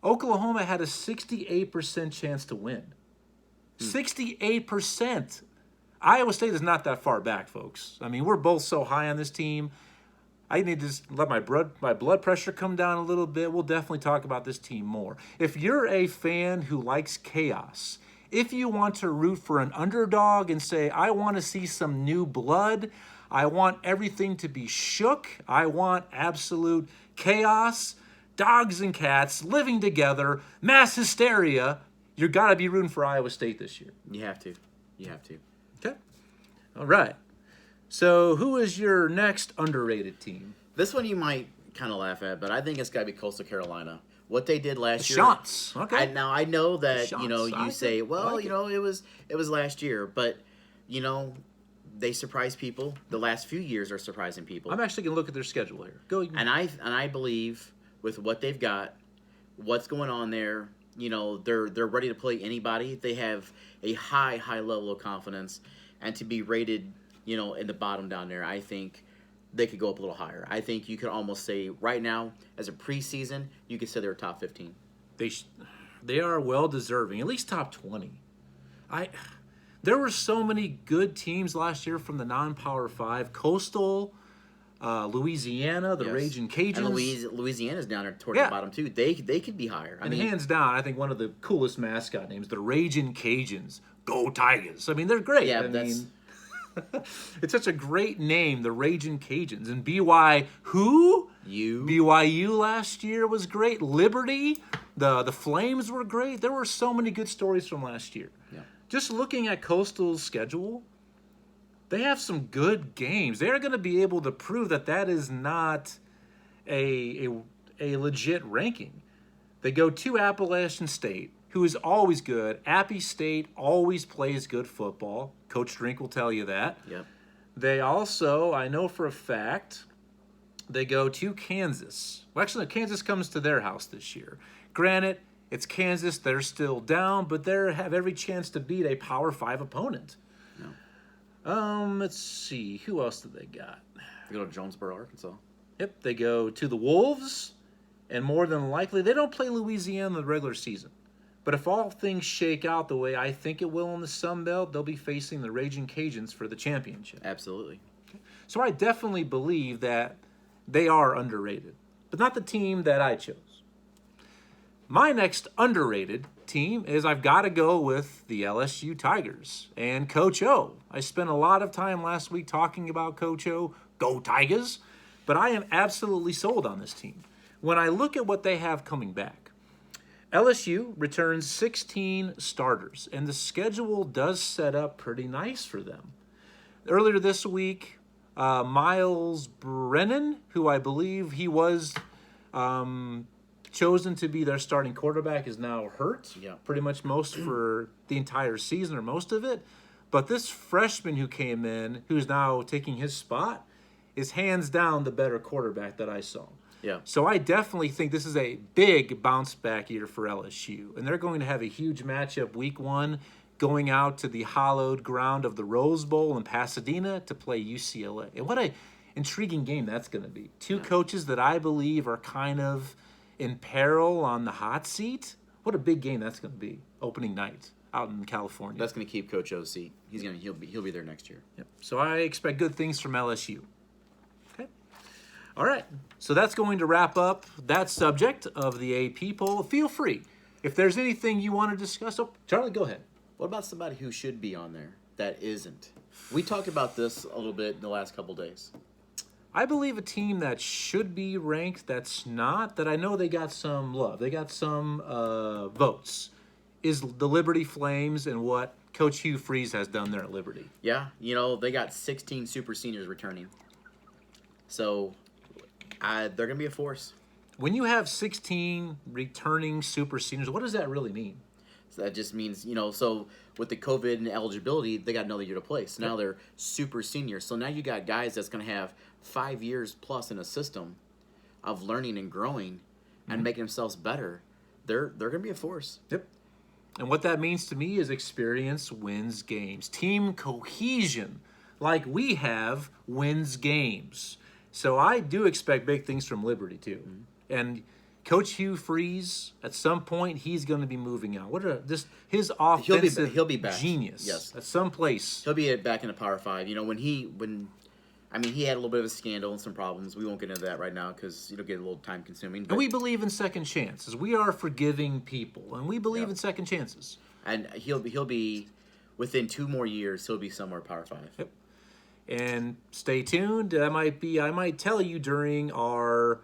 Oklahoma had a 68% chance to win. 68%. Iowa State is not that far back, folks. I mean, we're both so high on this team. I need to let my blood pressure come down a little bit. We'll definitely talk about this team more. If you're a fan who likes chaos, if you want to root for an underdog and say, I want to see some new blood, I want everything to be shook, I want absolute chaos, dogs and cats living together, mass hysteria, you got to be rooting for Iowa State this year. You have to. You have to. Okay. All right. So who is your next underrated team? This one you might kind of laugh at, but I think it's got to be Coastal Carolina. What they did last year. Chance. Okay. Now I know that Chance. you say, well, it was last year, but they surprise people. The last few years are surprising people. I'm actually gonna look at their schedule here. Go. And I believe with what they've got, what's going on there, they're ready to play anybody. They have a high level of confidence, and to be rated, in the bottom down there, I think they could go up a little higher. I think you could almost say right now, as a preseason, you could say they're top 15. They are well deserving, at least top 20. There were so many good teams last year from the non-Power 5. Coastal, Louisiana, the Raging Cajuns. And Louisiana's down there toward the bottom too. They could be higher. I mean, hands down, I think one of the coolest mascot names, the Raging Cajuns. Go Tigers! I mean, they're great. Yeah, it's such a great name, the Raging Cajuns. And BYU last year was great. Liberty, the Flames were great. There were so many good stories from last year. Yeah. Just looking at Coastal's schedule, they have some good games. They're going to be able to prove that is not a legit ranking. They go to Appalachian State, who is always good. Appy State always plays good football. Coach Drink will tell you that. Yep. They also, I know for a fact, they go to Kansas. Well, actually, Kansas comes to their house this year. Granted, it's Kansas. They're still down, but they have every chance to beat a Power 5 opponent. No. Let's see. Who else do they got? They go to Jonesboro, Arkansas. Yep, they go to the Wolves, and more than likely, they don't play Louisiana in the regular season. But if all things shake out the way I think it will in the Sun Belt, they'll be facing the Raging Cajuns for the championship. Absolutely. Okay. So I definitely believe that they are underrated, but not the team that I chose. My next underrated team is I've got to go with the LSU Tigers and Coach O. I spent a lot of time last week talking about Coach O. Go Tigers! But I am absolutely sold on this team. when I look at what they have coming back, LSU returns 16 starters, and the schedule does set up pretty nice for them. Earlier this week, Miles Brennan, who I believe he was chosen to be their starting quarterback, is now hurt. Yeah. Pretty much most for the entire season or most of it. But this freshman who came in, who's now taking his spot, is hands down the better quarterback that I saw. Yeah. So I definitely think this is a big bounce back year for LSU. And they're going to have a huge matchup week 1, going out to the hallowed ground of the Rose Bowl in Pasadena to play UCLA. And what a intriguing game that's going to be. Two coaches that I believe are kind of in peril on the hot seat. What a big game that's going to be, opening night out in California. That's going to keep Coach O's seat. He'll be there next year. Yep. So I expect good things from LSU. Okay. All right. So that's going to wrap up that subject of the AP poll. Feel free. If there's anything you want to discuss, Charlie, go ahead. What about somebody who should be on there that isn't? We talked about this a little bit in the last couple days. I believe a team that should be ranked that's not, that I know they got some love, they got some votes, is the Liberty Flames and what Coach Hugh Freeze has done there at Liberty. Yeah, they got 16 super seniors returning. So they're going to be a force. When you have 16 returning super seniors, what does that really mean? So that just means, so with the COVID and eligibility, they got another year to play. So now they're super seniors. So now you got guys that's going to have 5 years plus in a system of learning and growing and making themselves better. They're going to be a force. Yep. And what that means to me is experience wins games. Team cohesion, like we have, wins games. So I do expect big things from Liberty, too. And Coach Hugh Freeze, at some point, he's going to be moving out. His offensive he'll be back. Genius. Yes. At some place. He'll be back in the Power 5. He had a little bit of a scandal and some problems. We won't get into that right now because it'll get a little time consuming. And we believe in second chances. We are forgiving people, and we believe in second chances. And he'll be within 2 more years. He'll be somewhere Power 5. Yep. And stay tuned. I might tell you during our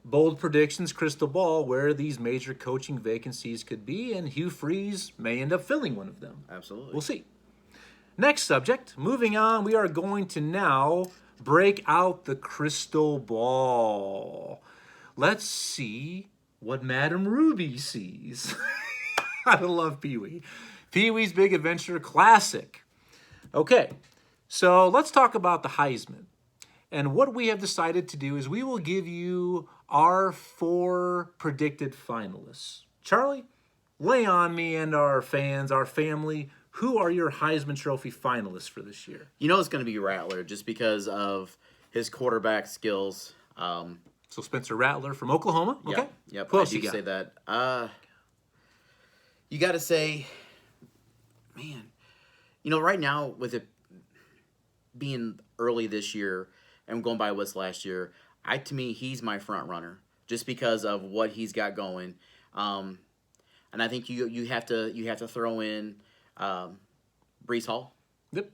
bold predictions crystal ball where these major coaching vacancies could be, and Hugh Freeze may end up filling one of them. Absolutely. We'll see. Next subject. Moving on, we are going to now break out the crystal ball. Let's see what Madame Ruby sees. I love Pee-wee. Pee-wee's Big Adventure Classic. Okay, so let's talk about the Heisman. And what we have decided to do is we will give you our 4 predicted finalists. Charlie, lay on me and our fans, our family, who are your Heisman Trophy finalists for this year? It's going to be Rattler just because of his quarterback skills. So Spencer Rattler from Oklahoma. Okay. Yep. Who else I you do got? say that. You got to say, man, right now with it being early this year and going by what's last year, to me he's my front runner just because of what he's got going. And I think you have to throw in Breece Hall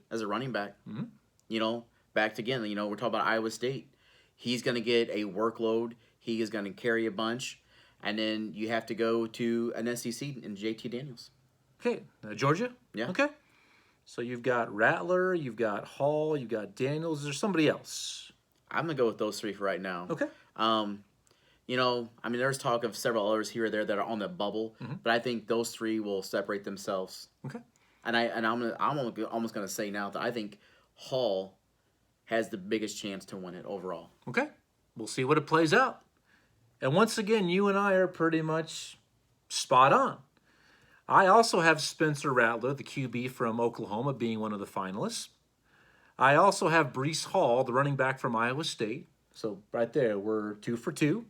as a running back. Mm-hmm. Back again, we're talking about Iowa State. He's going to get a workload. He is going to carry a bunch. And then you have to go to an SEC and JT Daniels. Okay. Georgia? Yeah. Okay. So you've got Rattler, you've got Hall, you've got Daniels. Is there somebody else? I'm going to go with those 3 for right now. Okay. There's talk of several others here or there that are on the bubble, but I think those 3 will separate themselves. Okay. And I'm almost going to say now that I think Hall has the biggest chance to win it overall. Okay. We'll see what it plays out. And once again, you and I are pretty much spot on. I also have Spencer Rattler, the QB from Oklahoma, being one of the finalists. I also have Breece Hall, the running back from Iowa State. So right there, we're 2 for 2.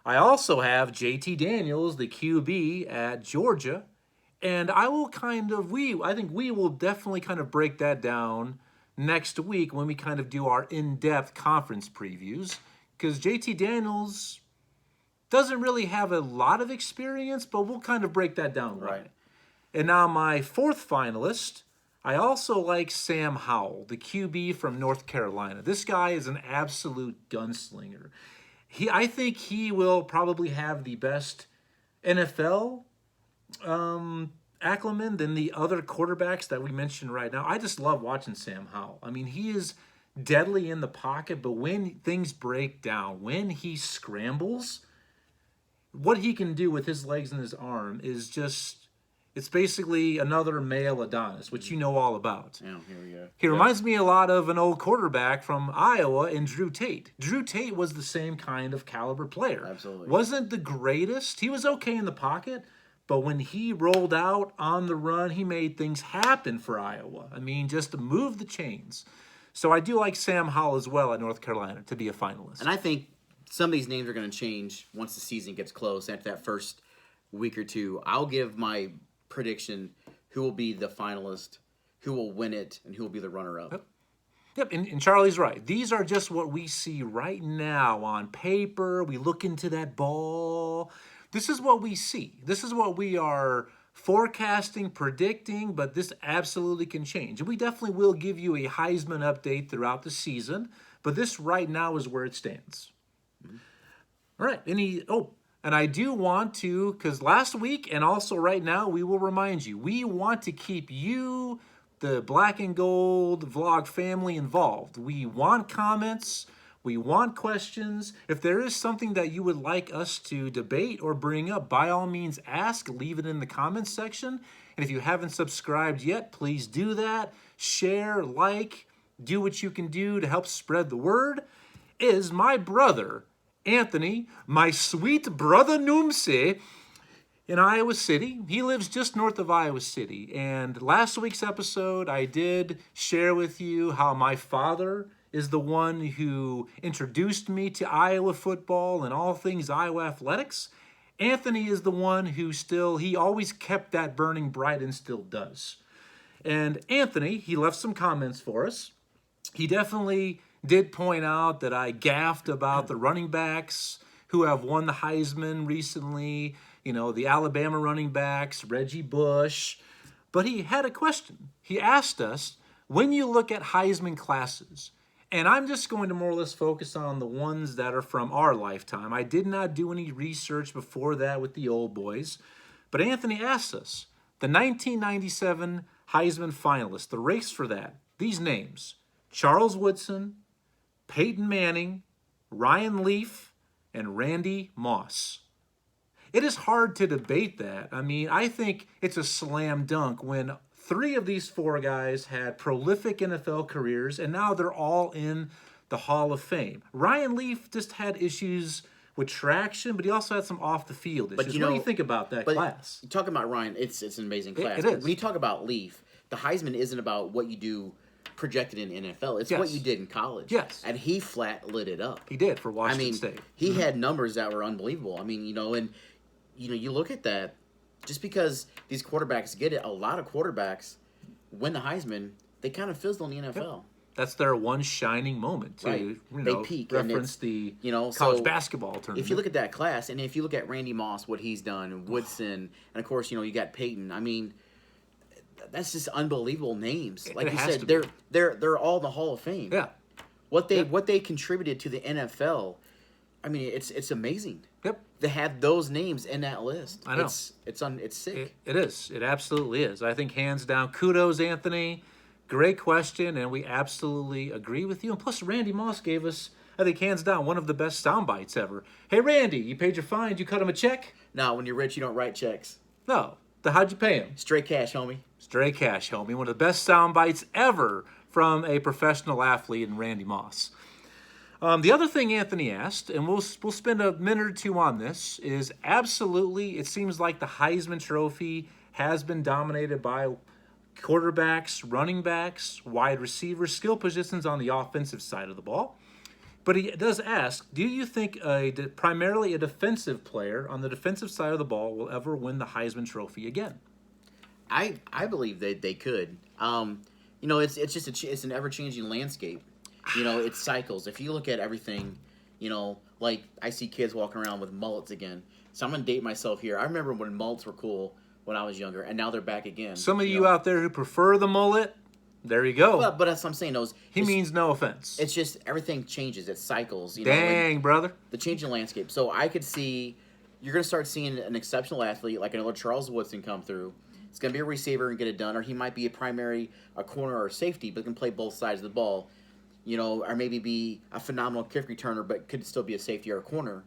I also have JT Daniels, the QB at Georgia. And I think we will definitely kind of break that down next week when we kind of do our in-depth conference previews. Because JT Daniels doesn't really have a lot of experience, but we'll kind of break that down. Right. And now my 4th finalist, I also like Sam Howell, the QB from North Carolina. This guy is an absolute gunslinger. I think he will probably have the best NFL acumen than the other quarterbacks that we mentioned right now. I just love watching Sam Howell. I mean, he is deadly in the pocket, but when things break down, when he scrambles, what he can do with his legs and his arm is just, it's basically another male Adonis, which you know all about. Yeah, here we go. He reminds me a lot of an old quarterback from Iowa in Drew Tate. Drew Tate was the same kind of caliber player. Absolutely. Wasn't the greatest. He was okay in the pocket, but when he rolled out on the run, he made things happen for Iowa. I mean, just to move the chains. So I do like Sam Howell as well at North Carolina to be a finalist. And I think some of these names are going to change once the season gets close. After that first week or two, I'll give my prediction who will be the finalist, who will win it, and who will be the runner-up. Yep, and Charlie's right. These are just what we see right now on paper. We look into that ball. This is what we see. This is what we are forecasting, predicting, but this absolutely can change. And we definitely will give you a Heisman update throughout the season, but this right now is where it stands. All right, and I do want to, because last week and also right now, we will remind you, we want to keep you, the Black and Gold vlog family, involved. We want comments. We want questions. If there is something that you would like us to debate or bring up, by all means ask. Leave it in the comments section. And if you haven't subscribed yet, please do that. Share, like, do what you can do to help spread the word. Is my brother, Anthony, my sweet brother Numse, in Iowa City. He lives just north of Iowa City. And last week's episode, I did share with you how my father is the one who introduced me to Iowa football and all things Iowa athletics. Anthony is the one who he always kept that burning bright and still does. And Anthony, he left some comments for us. He definitely did point out that I gaffed about the running backs who have won the Heisman recently, the Alabama running backs, Reggie Bush. But he had a question. He asked us, when you look at Heisman classes, and I'm just going to more or less focus on the ones that are from our lifetime. I did not do any research before that with the old boys. But Anthony asked us, the 1997 Heisman finalists, the race for that, these names, Charles Woodson, Peyton Manning, Ryan Leaf, and Randy Moss. It is hard to debate that. I mean, I think it's a slam dunk when 3 of these 4 guys had prolific NFL careers, and now they're all in the Hall of Fame. Ryan Leaf just had issues with traction, but he also had some off-the-field issues. What do you think about that class? Talking about Ryan, it's an amazing class. It is. When you talk about Leaf, the Heisman isn't about what you do projected in NFL. It's what you did in college. Yes. And he flat lit it up. He did for Washington State. He had numbers that were unbelievable. I mean, you look at that, just because these quarterbacks get it, a lot of quarterbacks win the Heisman, they kind of fizzle in the NFL. Yep. That's their one shining moment to they peak, reference the college basketball tournament. If you look at that class, and if you look at Randy Moss, what he's done, and Woodson, and of course, you got Peyton. I mean, that's just unbelievable names. Like you said, they're all in the Hall of Fame. Yeah. What they contributed to the NFL, I mean, it's amazing. Yep. To have those names in that list. I know. It's sick. It is. It absolutely is. I think hands down, kudos, Anthony. Great question, and we absolutely agree with you. And plus, Randy Moss gave us, I think, hands down, one of the best sound bites ever. Hey, Randy, you paid your fine. Did you cut him a check? No, when you're rich, you don't write checks. No. How'd you pay him? Straight cash, homie. Straight cash, homie. One of the best sound bites ever from a professional athlete in Randy Moss. The other thing Anthony asked, and we'll spend a minute or two on this, is absolutely, it seems like the Heisman Trophy has been dominated by quarterbacks, running backs, wide receivers, skill positions on the offensive side of the ball. But he does ask, do you think primarily a defensive player on the defensive side of the ball will ever win the Heisman Trophy again? I believe that they could. It's just it's an ever-changing landscape. It cycles. If you look at everything, like I see kids walking around with mullets again. So I'm going to date myself here. I remember when mullets were cool when I was younger, and now they're back again. Some of you out there who prefer the mullet, There you go. But that's what I'm saying. He means no offense. It's just everything changes. It cycles. Dang, brother. The changing landscape. So I could see you're going to start seeing an exceptional athlete like another Charles Woodson come through. It's going to be a receiver and get it done, or he might be a corner or a safety, but can play both sides of the ball. Or maybe be a phenomenal kick returner, but could still be a safety or a corner.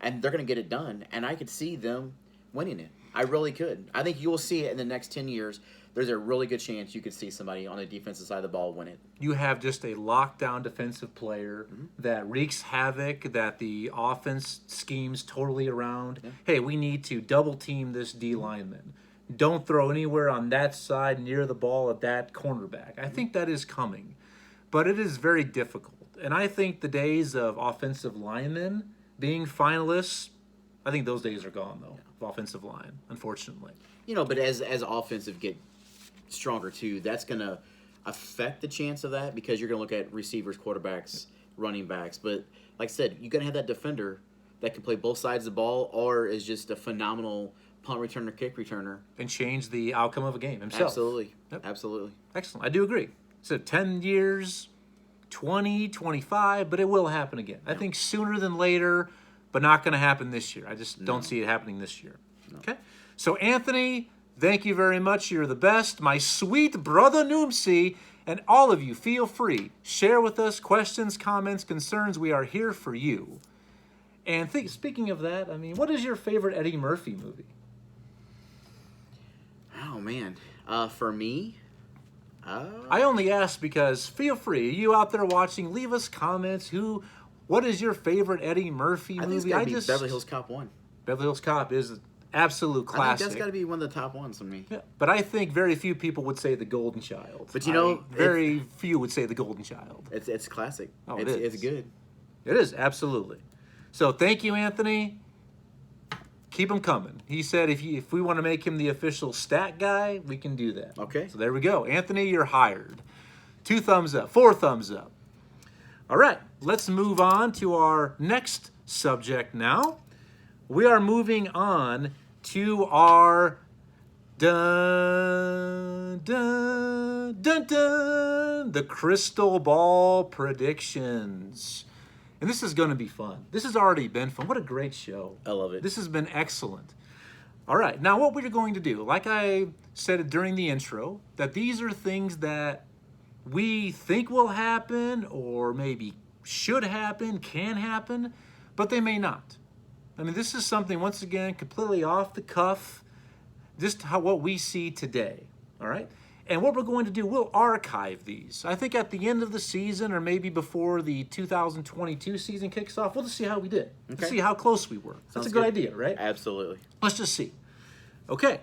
And they're going to get it done. And I could see them winning it. I really could. I think you will see it in the next 10 years. There's a really good chance you could see somebody on the defensive side of the ball win it. You have just a lockdown defensive player that wreaks havoc, that the offense schemes totally around. Yeah. Hey, we need to double team this D lineman. Don't throw anywhere on that side near the ball at that cornerback. I think that is coming. But it is very difficult. And I think the days of offensive linemen being finalists, I think those days are gone, though, of offensive line, unfortunately. But as offensive get stronger, too, that's going to affect the chance of that because you're going to look at receivers, quarterbacks, running backs. But like I said, you're going to have that defender that can play both sides of the ball or is just a phenomenal punt returner, kick returner. And change the outcome of a game himself. Absolutely. Yep. Absolutely. Excellent. I do agree. So 10 years, 20, 25, but it will happen again. I think sooner than later, but not going to happen this year. I just don't see it happening this year. No. Okay? So, Anthony, thank you very much. You're the best. My sweet brother Noomsy, and all of you, feel free. Share with us questions, comments, concerns. We are here for you. And speaking of that, what is your favorite Eddie Murphy movie? Oh, man. For me... I only ask because feel free. You out there watching, leave us comments. What is your favorite Eddie Murphy movie? I think it's gotta be Beverly Hills Cop 1. Beverly Hills Cop is an absolute classic. I think that's got to be one of the top ones for me. Yeah, but I think very few people would say The Golden Child. But very few would say The Golden Child. It's classic. Oh, it is. It's good. It is, absolutely. So thank you, Anthony. Keep them coming. He said if we want to make him the official stat guy, we can do that. Okay. So there we go. Anthony, you're hired. 2 thumbs up. 4 thumbs up. All right. Let's move on to our next subject now. We are moving on to our the crystal ball predictions. And this is going to be fun. This has already been fun. What a great show. I love it. This has been excellent. All right. Now, what we're going to do, like I said during the intro, that these are things that we think will happen or maybe should happen, can happen, but they may not. This is something, once again, completely off the cuff, just what we see today. All right? And what we're going to do, we'll archive these. I think at the end of the season or maybe before the 2022 season kicks off, we'll just see how we did. Okay. Let's see how close we were. That's a good idea, right? Absolutely. Let's just see. Okay.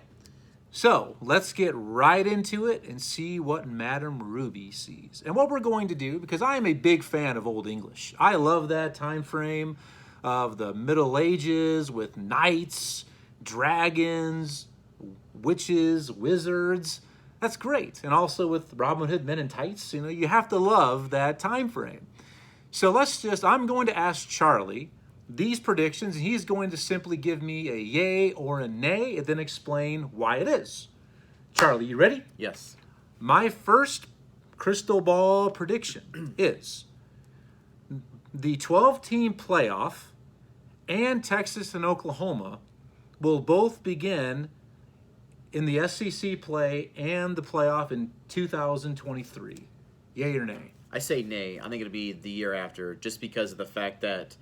So let's get right into it and see what Madame Ruby sees. And what we're going to do, because I am a big fan of Old English. I love that time frame of the Middle Ages with knights, dragons, witches, wizards. That's great. And also with Robin Hood Men in Tights, you have to love that time frame. So I'm going to ask Charlie these predictions, and he's going to simply give me a yay or a nay and then explain why it is. Charlie, you ready? Yes. My first crystal ball prediction is the 12-team playoff and Texas and Oklahoma will both begin in the SEC play and the playoff in 2023. Yay or nay? I say nay. I think it'll be the year after, just because of the fact that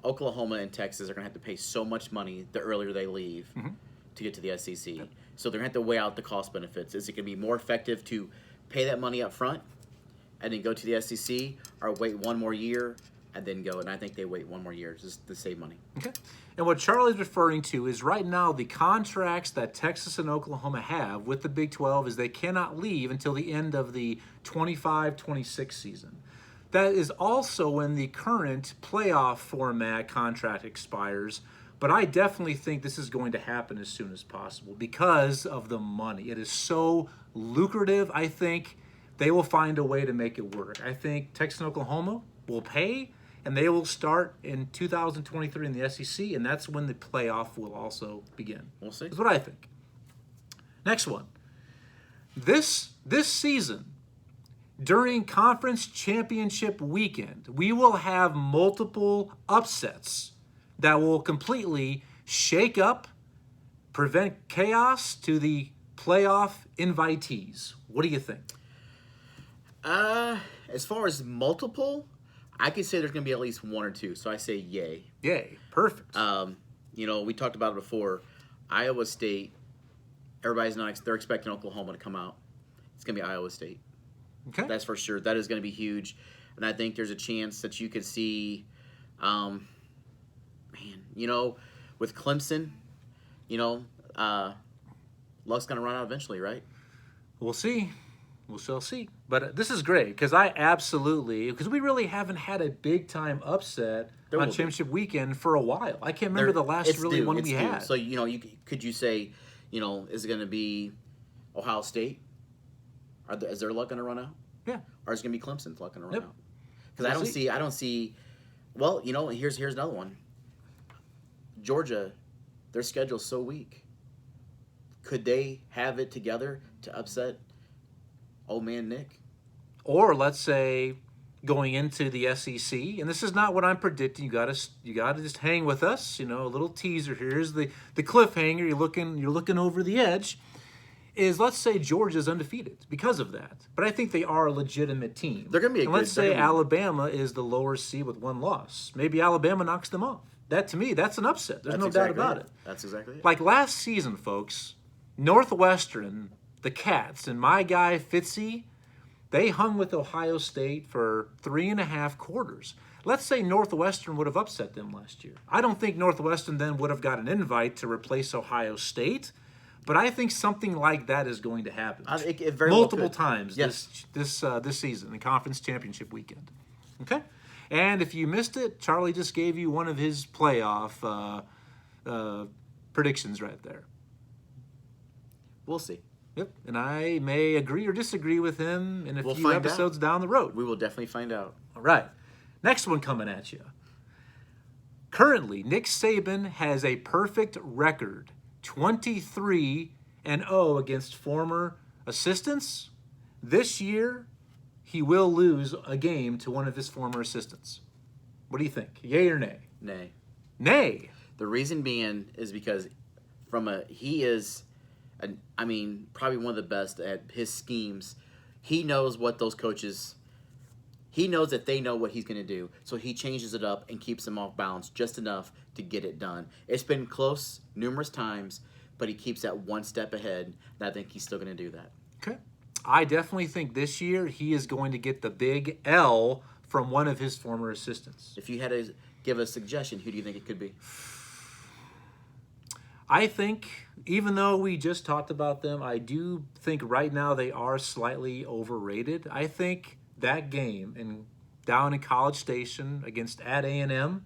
Oklahoma and Texas are going to have to pay so much money the earlier they leave to get to the SEC. Yep. So they're going to have to weigh out the cost benefits. Is it going to be more effective to pay that money up front and then go to the SEC, or wait one more year and then go? And I think they wait one more year just to save money. Okay. And what Charlie's referring to is right now the contracts that Texas and Oklahoma have with the Big 12 is they cannot leave until the end of the 25-26 season. That is also when the current playoff format contract expires, but I definitely think this is going to happen as soon as possible because of the money. It is so lucrative. I think they will find a way to make it work. I think Texas and Oklahoma will pay, and they will start in 2023 in the SEC, and that's when the playoff will also begin. We'll see. That's what I think. Next one. This season, during conference championship weekend, we will have multiple upsets that will completely shake up, prevent chaos to the playoff invitees. What do you think? As far as multiple, I could say there's going to be at least one or two. So I say yay. Yay. Perfect. We talked about it before. Iowa State, they're expecting Oklahoma to come out. It's going to be Iowa State. Okay. That's for sure. That is going to be huge. And I think there's a chance that you could see, with Clemson, luck's going to run out eventually, right? We'll see. We shall see. But this is great because we really haven't had a big-time upset on championship weekend for a while. I can't remember the last one we had. So, could you say, is it going to be Ohio State? Is their luck going to run out? Yeah. Or is it going to be Clemson's luck going to run out? Because We'll I don't see. Well, here's another one. Georgia, their schedule's so weak. Could they have it together to upset old man Nick? Or let's say going into the SEC, and this is not what I'm predicting. You got to just hang with us. A little teaser here. Here's the cliffhanger. You're looking over the edge. Is let's say Georgia's undefeated because of that, but I think they are a legitimate team. They're going to be. Let's say Alabama is the lower seed with one loss. Maybe Alabama knocks them off. That to me, that's an upset. There's no doubt about it. That's exactly it. Like last season, folks, Northwestern, the Cats, and my guy Fitzy, they hung with Ohio State for 3.5 quarters. Let's say Northwestern would have upset them last year. I don't think Northwestern then would have got an invite to replace Ohio State, but I think something like that is going to happen it very multiple well times this season, in conference championship weekend. Okay? And if you missed it, Charlie just gave you one of his playoff predictions right there. We'll see. Yep, and I may agree or disagree with him in a few find episodes down the road. We will definitely find out. All right. Next one coming at you. Currently, Nick Saban has a perfect record, 23-0 against former assistants. This year, he will lose a game to one of his former assistants. What do you think? Yay or nay? Nay. Nay. The reason being is because he is probably one of the best at his schemes. He knows what those coaches, he knows that they know what he's going to do. So he changes it up and keeps them off balance just enough to get it done. It's been close numerous times, but he keeps that one step ahead, and I think he's still going to do that. Okay. I definitely think this year he is going to get the big L from one of his former assistants. If you had to give a suggestion, who do you think it could be? I think, even though we just talked about them, I do think right now they are slightly overrated. I think that game down in College Station at A&M,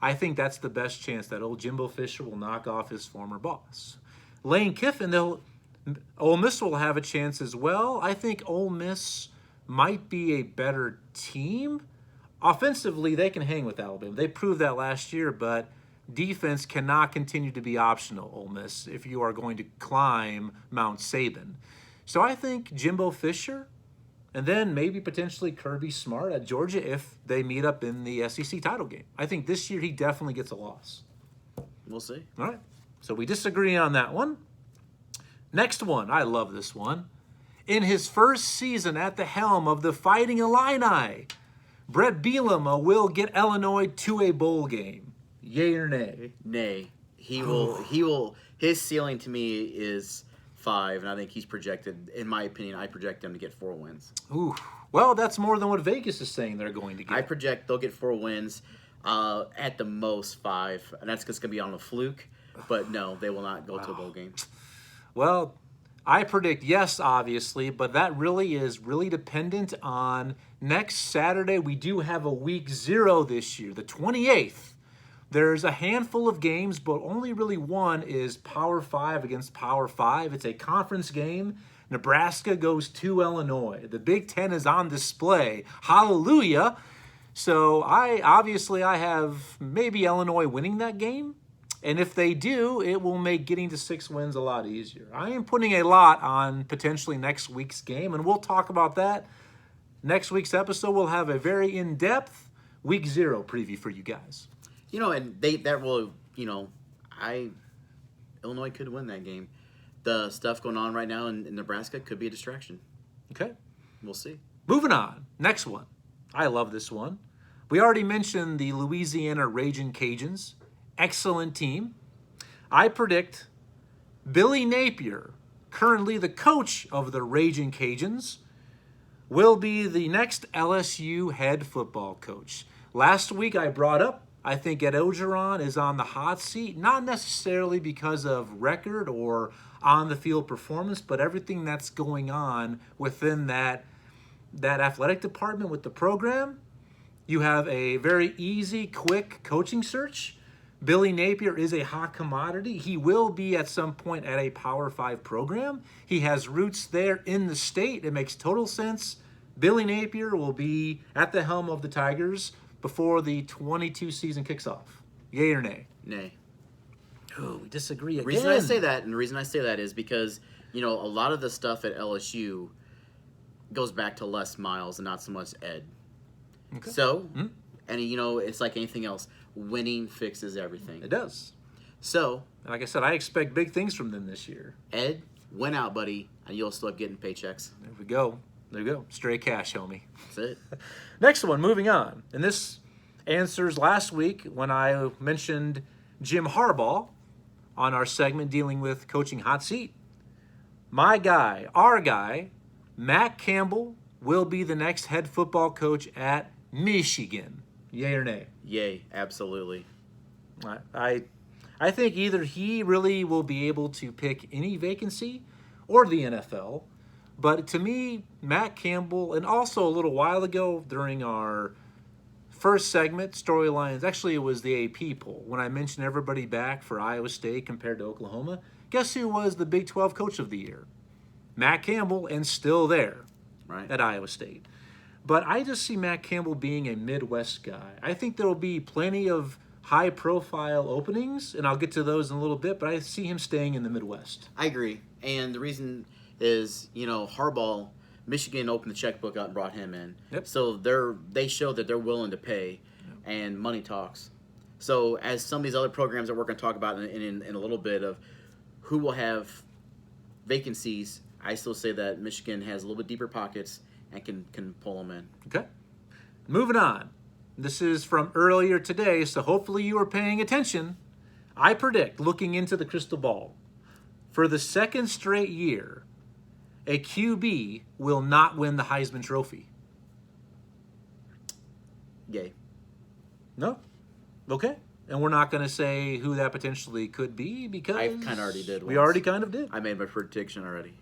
I think that's the best chance that old Jimbo Fisher will knock off his former boss. Lane Kiffin, Ole Miss will have a chance as well. I think Ole Miss might be a better team. Offensively, they can hang with Alabama. They proved that last year, but defense cannot continue to be optional, Ole Miss, if you are going to climb Mount Saban. So I think Jimbo Fisher, and then maybe potentially Kirby Smart at Georgia if they meet up in the SEC title game. I think this year he definitely gets a loss. We'll see. All right. So we disagree on that one. Next one. I love this one. In his first season at the helm of the Fighting Illini, Bret Bielema will get Illinois to a bowl game. Yay or nay? Nay. He will. His ceiling to me is 5, and I think he's projected. In my opinion, I project them to get 4 wins. Ooh. Well, that's more than what Vegas is saying they're going to get. I project they'll get 4 wins, at the most 5, and that's just going to be on a fluke. But no, they will not go to a bowl game. Well, I predict yes, obviously, but that is really dependent on next Saturday. We do have a week 0 this year, the 28th. There's a handful of games, but only really one is Power 5 against Power 5. It's a conference game. Nebraska goes to Illinois. The Big Ten is on display. Hallelujah. So I have maybe Illinois winning that game. And if they do, it will make getting to 6 wins a lot easier. I am putting a lot on potentially next week's game, and we'll talk about that Next week's episode, we'll have a very in-depth Week 0 preview for you guys. And Illinois could win that game. The stuff going on right now in Nebraska could be a distraction. Okay. We'll see. Moving on. Next one. I love this one. We already mentioned the Louisiana Ragin' Cajuns. Excellent team. I predict Billy Napier, currently the coach of the Ragin' Cajuns, will be the next LSU head football coach. Last week I brought up, I think Ed Orgeron is on the hot seat, not necessarily because of record or on-the-field performance, but everything that's going on within that athletic department with the program. You have a very easy, quick coaching search. Billy Napier is a hot commodity. He will be at some point at a Power 5 program. He has roots there in the state. It makes total sense. Billy Napier will be at the helm of the Tigers before the 22 season kicks off. Yay or nay? Nay. Oh, we disagree again. The reason I say that is because, a lot of the stuff at LSU goes back to Les Miles and not so much Ed. Okay. So, and it's like anything else. Winning fixes everything. It does. So, like I said, I expect big things from them this year. Ed, win out, buddy, and you'll still getting paychecks. There we go. There you go. Straight cash, homie. That's it. Next one, moving on. And this answers last week when I mentioned Jim Harbaugh on our segment dealing with coaching hot seat. My guy, our guy, Matt Campbell, will be the next head football coach at Michigan. Yay or nay? Yay, absolutely. I think either he really will be able to pick any vacancy or the NFL. But to me, Matt Campbell, and also a little while ago during our first segment, Storylines, actually it was the AP poll, when I mentioned everybody back for Iowa State compared to Oklahoma, guess who was the Big 12 Coach of the Year? Matt Campbell, and still there at Iowa State. But I just see Matt Campbell being a Midwest guy. I think there will be plenty of high-profile openings, and I'll get to those in a little bit, but I see him staying in the Midwest. I agree. And the reason is, Harbaugh, Michigan opened the checkbook out and brought him in. Yep. So they show that they're willing to pay, and money talks. So as some of these other programs that we're going to talk about in a little bit of who will have vacancies, I still say that Michigan has a little bit deeper pockets and can pull them in. Okay. Moving on. This is from earlier today, so hopefully you are paying attention. I predict, looking into the crystal ball, for the second straight year, a QB will not win the Heisman Trophy. Yay. No? Okay. And we're not going to say who that potentially could be because I kind of already did. We already kind of did. I made my prediction already.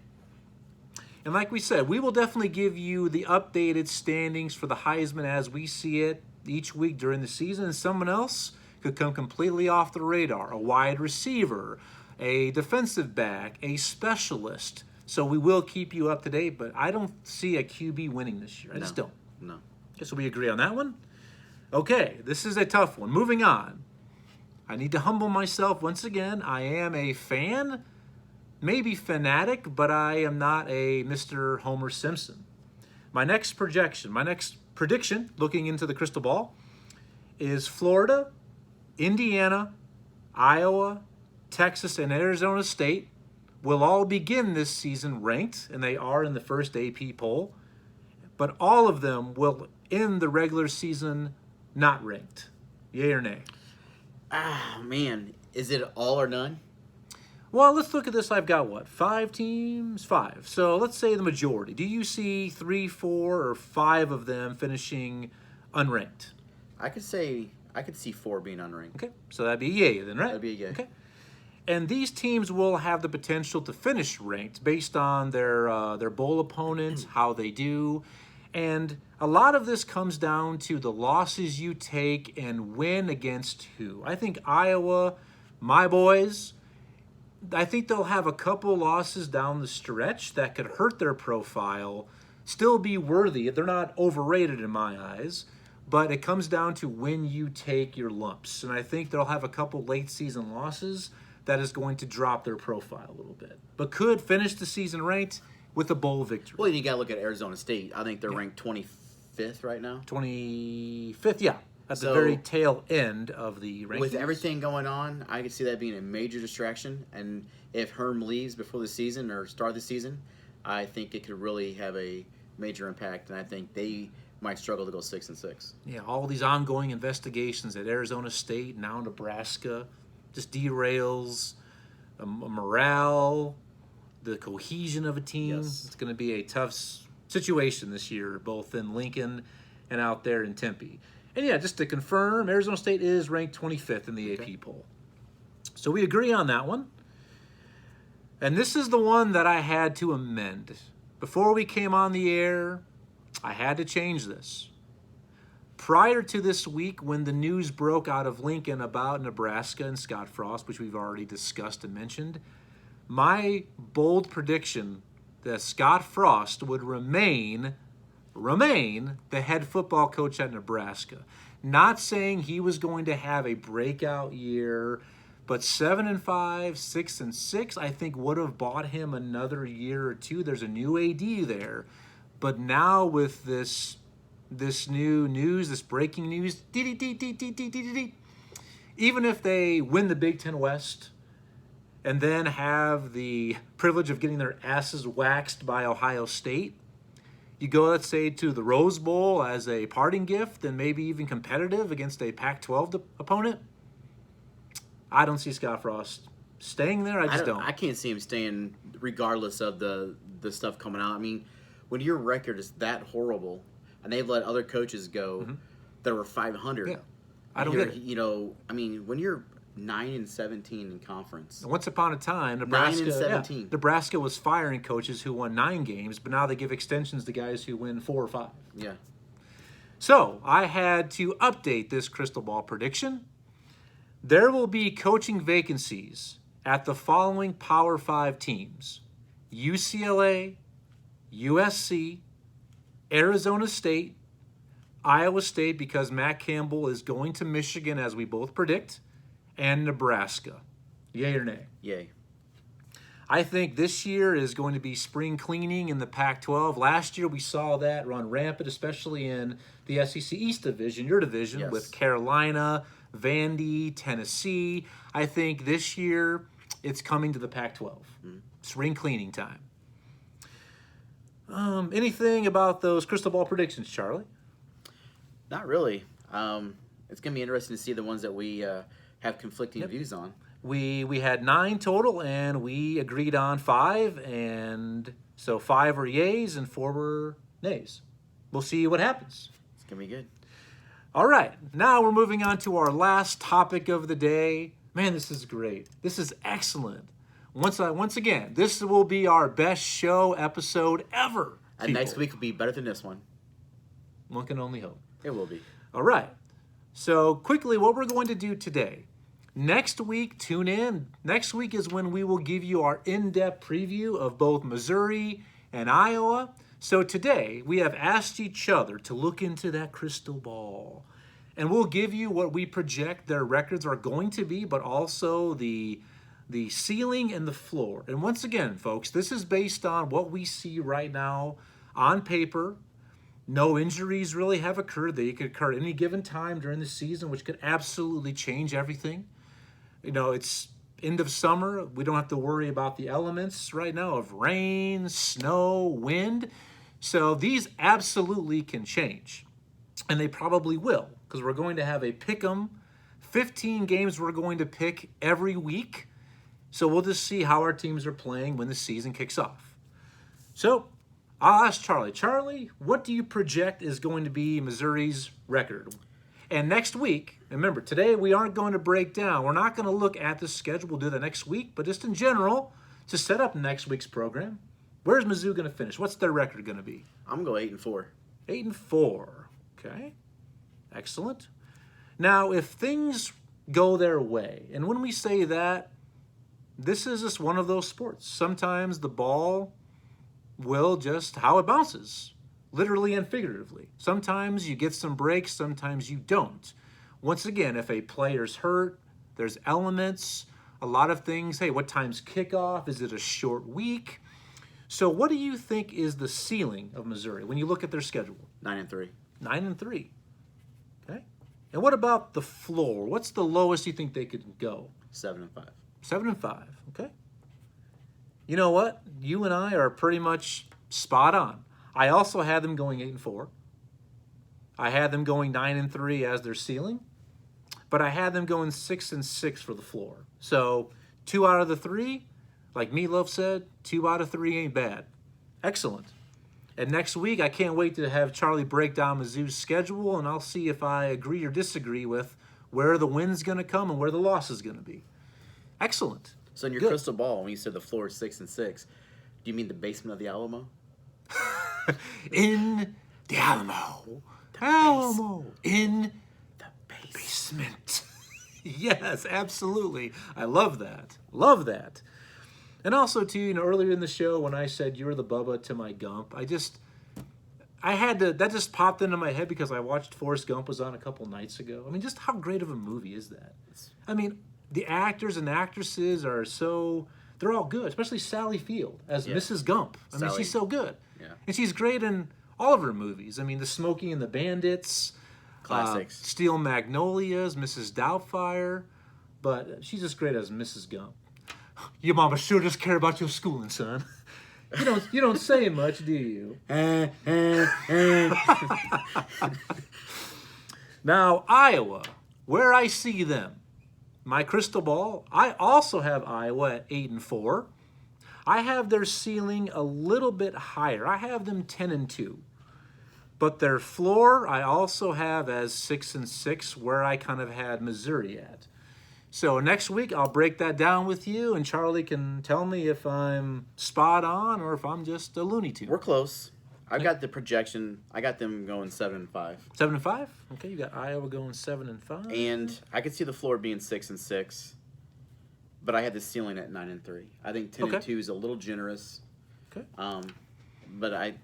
And like we said, we will definitely give you the updated standings for the Heisman as we see it each week during the season. And someone else could come completely off the radar. A wide receiver, a defensive back, a specialist. So we will keep you up to date, but I don't see a QB winning this year. I just don't. No. Okay, so we agree on that one? Okay, this is a tough one. Moving on. I need to humble myself once again. I am a fan, maybe fanatic, but I am not a Mr. Homer Simpson. My next prediction, looking into the crystal ball, is Florida, Indiana, Iowa, Texas, and Arizona State will all begin this season ranked, and they are in the first AP poll, but all of them will end the regular season not ranked. Yay or nay? Ah, man. Is it all or none? Well, let's look at this. I've got, 5 teams? 5. So let's say the majority. Do you see 3, 4, or 5 of them finishing unranked? I could see 4 being unranked. Okay, so that'd be a yay then, right? That'd be a yay. Okay. And these teams will have the potential to finish ranked based on their bowl opponents, how they do. And a lot of this comes down to the losses you take and win against who. I think Iowa, my boys, I think they'll have a couple losses down the stretch that could hurt their profile, still be worthy. They're not overrated in my eyes, but it comes down to when you take your lumps. And I think they'll have a couple late season losses that is going to drop their profile a little bit. But could finish the season ranked? with a bowl victory. Well, you got to look at Arizona State. I think they're ranked 25th right now. 25th, yeah. At the So, very tail end of the rankings. With everything going on, I could see that being a major distraction. And if Herm leaves before the season or start the season, I think it could really have a major impact. And I think they might struggle to go 6-6. Yeah, all these ongoing investigations at Arizona State, now Nebraska, just derails morale, the cohesion of a team. Yes. It's going to be a tough situation this year, both in Lincoln and out there in Tempe. And yeah, just to confirm, Arizona State is ranked 25th in the AP poll. So we agree on that one. And this is the one that I had to amend. Before we came on the air, I had to change this. Prior to this week, when the news broke out of Lincoln about Nebraska and Scott Frost, which we've already discussed and mentioned, my bold prediction that Scott Frost would remain the head football coach at Nebraska. Not saying he was going to have a breakout year, but 7-5, 6-6, I think would have bought him another year or two. There's a new AD there, but now with this new news, this breaking news, even if they win the Big Ten West and then have the privilege of getting their asses waxed by Ohio State, you go, let's say, to the Rose Bowl as a parting gift and maybe even competitive against a Pac-12 opponent. I don't see Scott Frost staying there. I just don't. I can't see him staying regardless of the stuff coming out. I mean, when your record is that horrible and they've let other coaches go that were 500. Yeah. I don't get it. You know, I mean, when you're 9-17 in conference. Once upon a time, Nebraska, 9-17. Nebraska was firing coaches who won 9 games, but now they give extensions to guys who win 4 or 5. Yeah. So I had to update this crystal ball prediction. There will be coaching vacancies at the following Power 5 teams: UCLA, USC, Arizona State, Iowa State, because Matt Campbell is going to Michigan, as we both predict, and Nebraska. Yay or nay? Yay. I think this year is going to be spring cleaning in the Pac-12. Last year we saw that run rampant, especially in the SEC East Division, your division, Yes. with Carolina, Vandy, Tennessee. I think this year it's coming to the Pac-12. Spring cleaning time. Anything about those crystal ball predictions, Charlie? Not really. It's going to be interesting to see the ones that we have conflicting views on. We had 9 total, and we agreed on 5, and so 5 were yays and 4 were nays. We'll see what happens. It's going to be good. All right, now we're moving on to our last topic of the day. Man, this is great. This is excellent. Once again, this will be our best show episode ever. And next week will be better than this one. One can only hope. It will be. All right. So quickly, what we're going to do today. Next week, tune in. Next week is when we will give you our in-depth preview of both Missouri and Iowa. So today, we have asked each other to look into that crystal ball. And we'll give you what we project their records are going to be, but also the ceiling and the floor. And once again, folks, this is based on what we see right now on paper. No injuries really have occurred. They could occur at any given time during the season, which could absolutely change everything. You know, it's end of summer. We don't have to worry about the elements right now of rain, snow, wind. So these absolutely can change. And they probably will, because we're going to have a pick 'em. 15 games we're going to pick every week. So we'll just see how our teams are playing when the season kicks off. So I'll ask Charlie. Charlie, what do you project is going to be Missouri's record? And next week, remember, today we aren't going to break down. We're not going to look at the schedule. We'll do that next week. But just in general, to set up next week's program, where's Mizzou going to finish? What's their record going to be? I'm going to go 8-4. 8-4. Okay. Excellent. Now, if things go their way, and when we say that, this is just one of those sports. Sometimes the ball will just how it bounces, literally and figuratively. Sometimes you get some breaks, sometimes you don't. Once again, if a player's hurt, there's elements, a lot of things. Hey, what time's kickoff? Is it a short week? So what do you think is the ceiling of Missouri when you look at their schedule? 9-3. 9-3. Okay. And what about the floor? What's the lowest you think they could go? 7-5. 7-5. Okay. You know what? You and I are pretty much spot on. I also had them going 8-4. I had them going 9-3 as their ceiling, but I had them going 6-6 for the floor. So 2 out of the 3, like Meatloaf said, 2 out of 3 ain't bad. Excellent. And next week, I can't wait to have Charlie break down Mizzou's schedule, and I'll see if I agree or disagree with where the win's going to come and where the loss is going to be. Excellent. So in your Good. crystal ball, when you said the floor is 6-6, do you mean the basement of the Alamo? In the Alamo. Alamo. In The basement. Yes, absolutely. I love that. Love that. And also, too, you know, earlier in the show when I said you're the Bubba to my Gump, that just popped into my head because I watched Forrest Gump was on a couple nights ago. I mean, just how great of a movie is that? I mean, the actors and actresses are they're all good, especially Sally Field as Mrs. Gump. I mean, she's so good. Yeah. And she's great in all of her movies. I mean, The Smokey and the Bandits, Classics. Steel Magnolias, Mrs. Doubtfire, but she's just great as Mrs. Gump. Your mama sure does care about your schooling, son. You don't say much, do you? Now, Iowa, where I see them, my crystal ball, I also have Iowa at 8-4. I have their ceiling a little bit higher. I have them 10-2. But their floor, I also have as 6-6, where I kind of had Missouri at. So next week, I'll break that down with you, and Charlie can tell me if I'm spot on or if I'm just a Looney Tune. We're close. I've got the projection. I got them going 7-5. 7-5? Okay, you got Iowa going 7-5. And I could see the floor being 6-6, but I had the ceiling at 9-3. I think 10-2 is a little generous. Okay. But I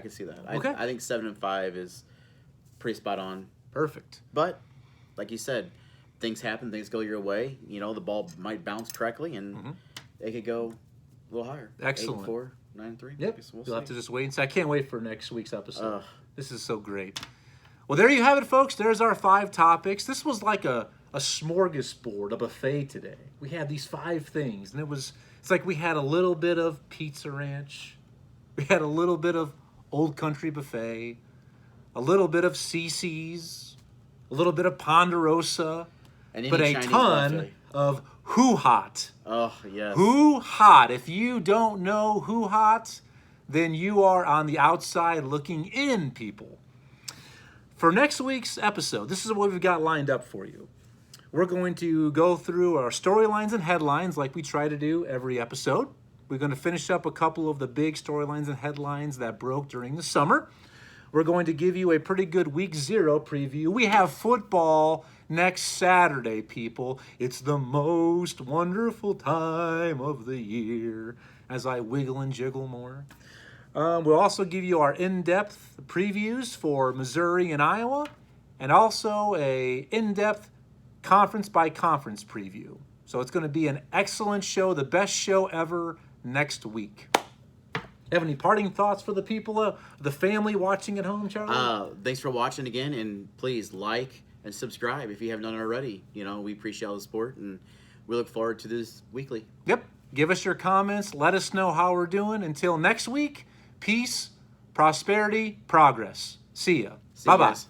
could see that. Okay. I think 7-5 is pretty spot on. Perfect. But like you said, things happen, things go your way. You know, the ball might bounce correctly, and they could go a little higher. Excellent. 8-4, 9-3. Yep. We'll You'll have see. to just wait and see. I can't wait for next week's episode. Ugh. This is so great. Well, there you have it, folks. There's our 5 topics. This was like a smorgasbord, a buffet today. We had these 5 things, and it's like we had a little bit of Pizza Ranch. We had a little bit of Old Country Buffet, a little bit of CC's, a little bit of Ponderosa, And but any a Chinese ton buffet. of Who Hot. Oh, yes. Who Hot. If you don't know Who Hot, then you are on the outside looking in, people. For next week's episode, this is what we've got lined up for you. We're going to go through our storylines and headlines like we try to do every episode. We're going to finish up a couple of the big storylines and headlines that broke during the summer. We're going to give you a pretty good Week 0 preview. We have football next Saturday, people. It's the most wonderful time of the year, as I wiggle and jiggle more. We'll also give you our in-depth previews for Missouri and Iowa, and also a in-depth conference-by-conference preview. So it's going to be an excellent show, the best show ever next week. Have any parting thoughts for the people, the family watching at home, Charlie? Thanks for watching again, and please like and subscribe if you haven't done it already. You know, we appreciate all the support, and we look forward to this weekly. Yep. Give us your comments. Let us know how we're doing. Until next week, peace, prosperity, progress. See ya. See you Bye-bye. guys.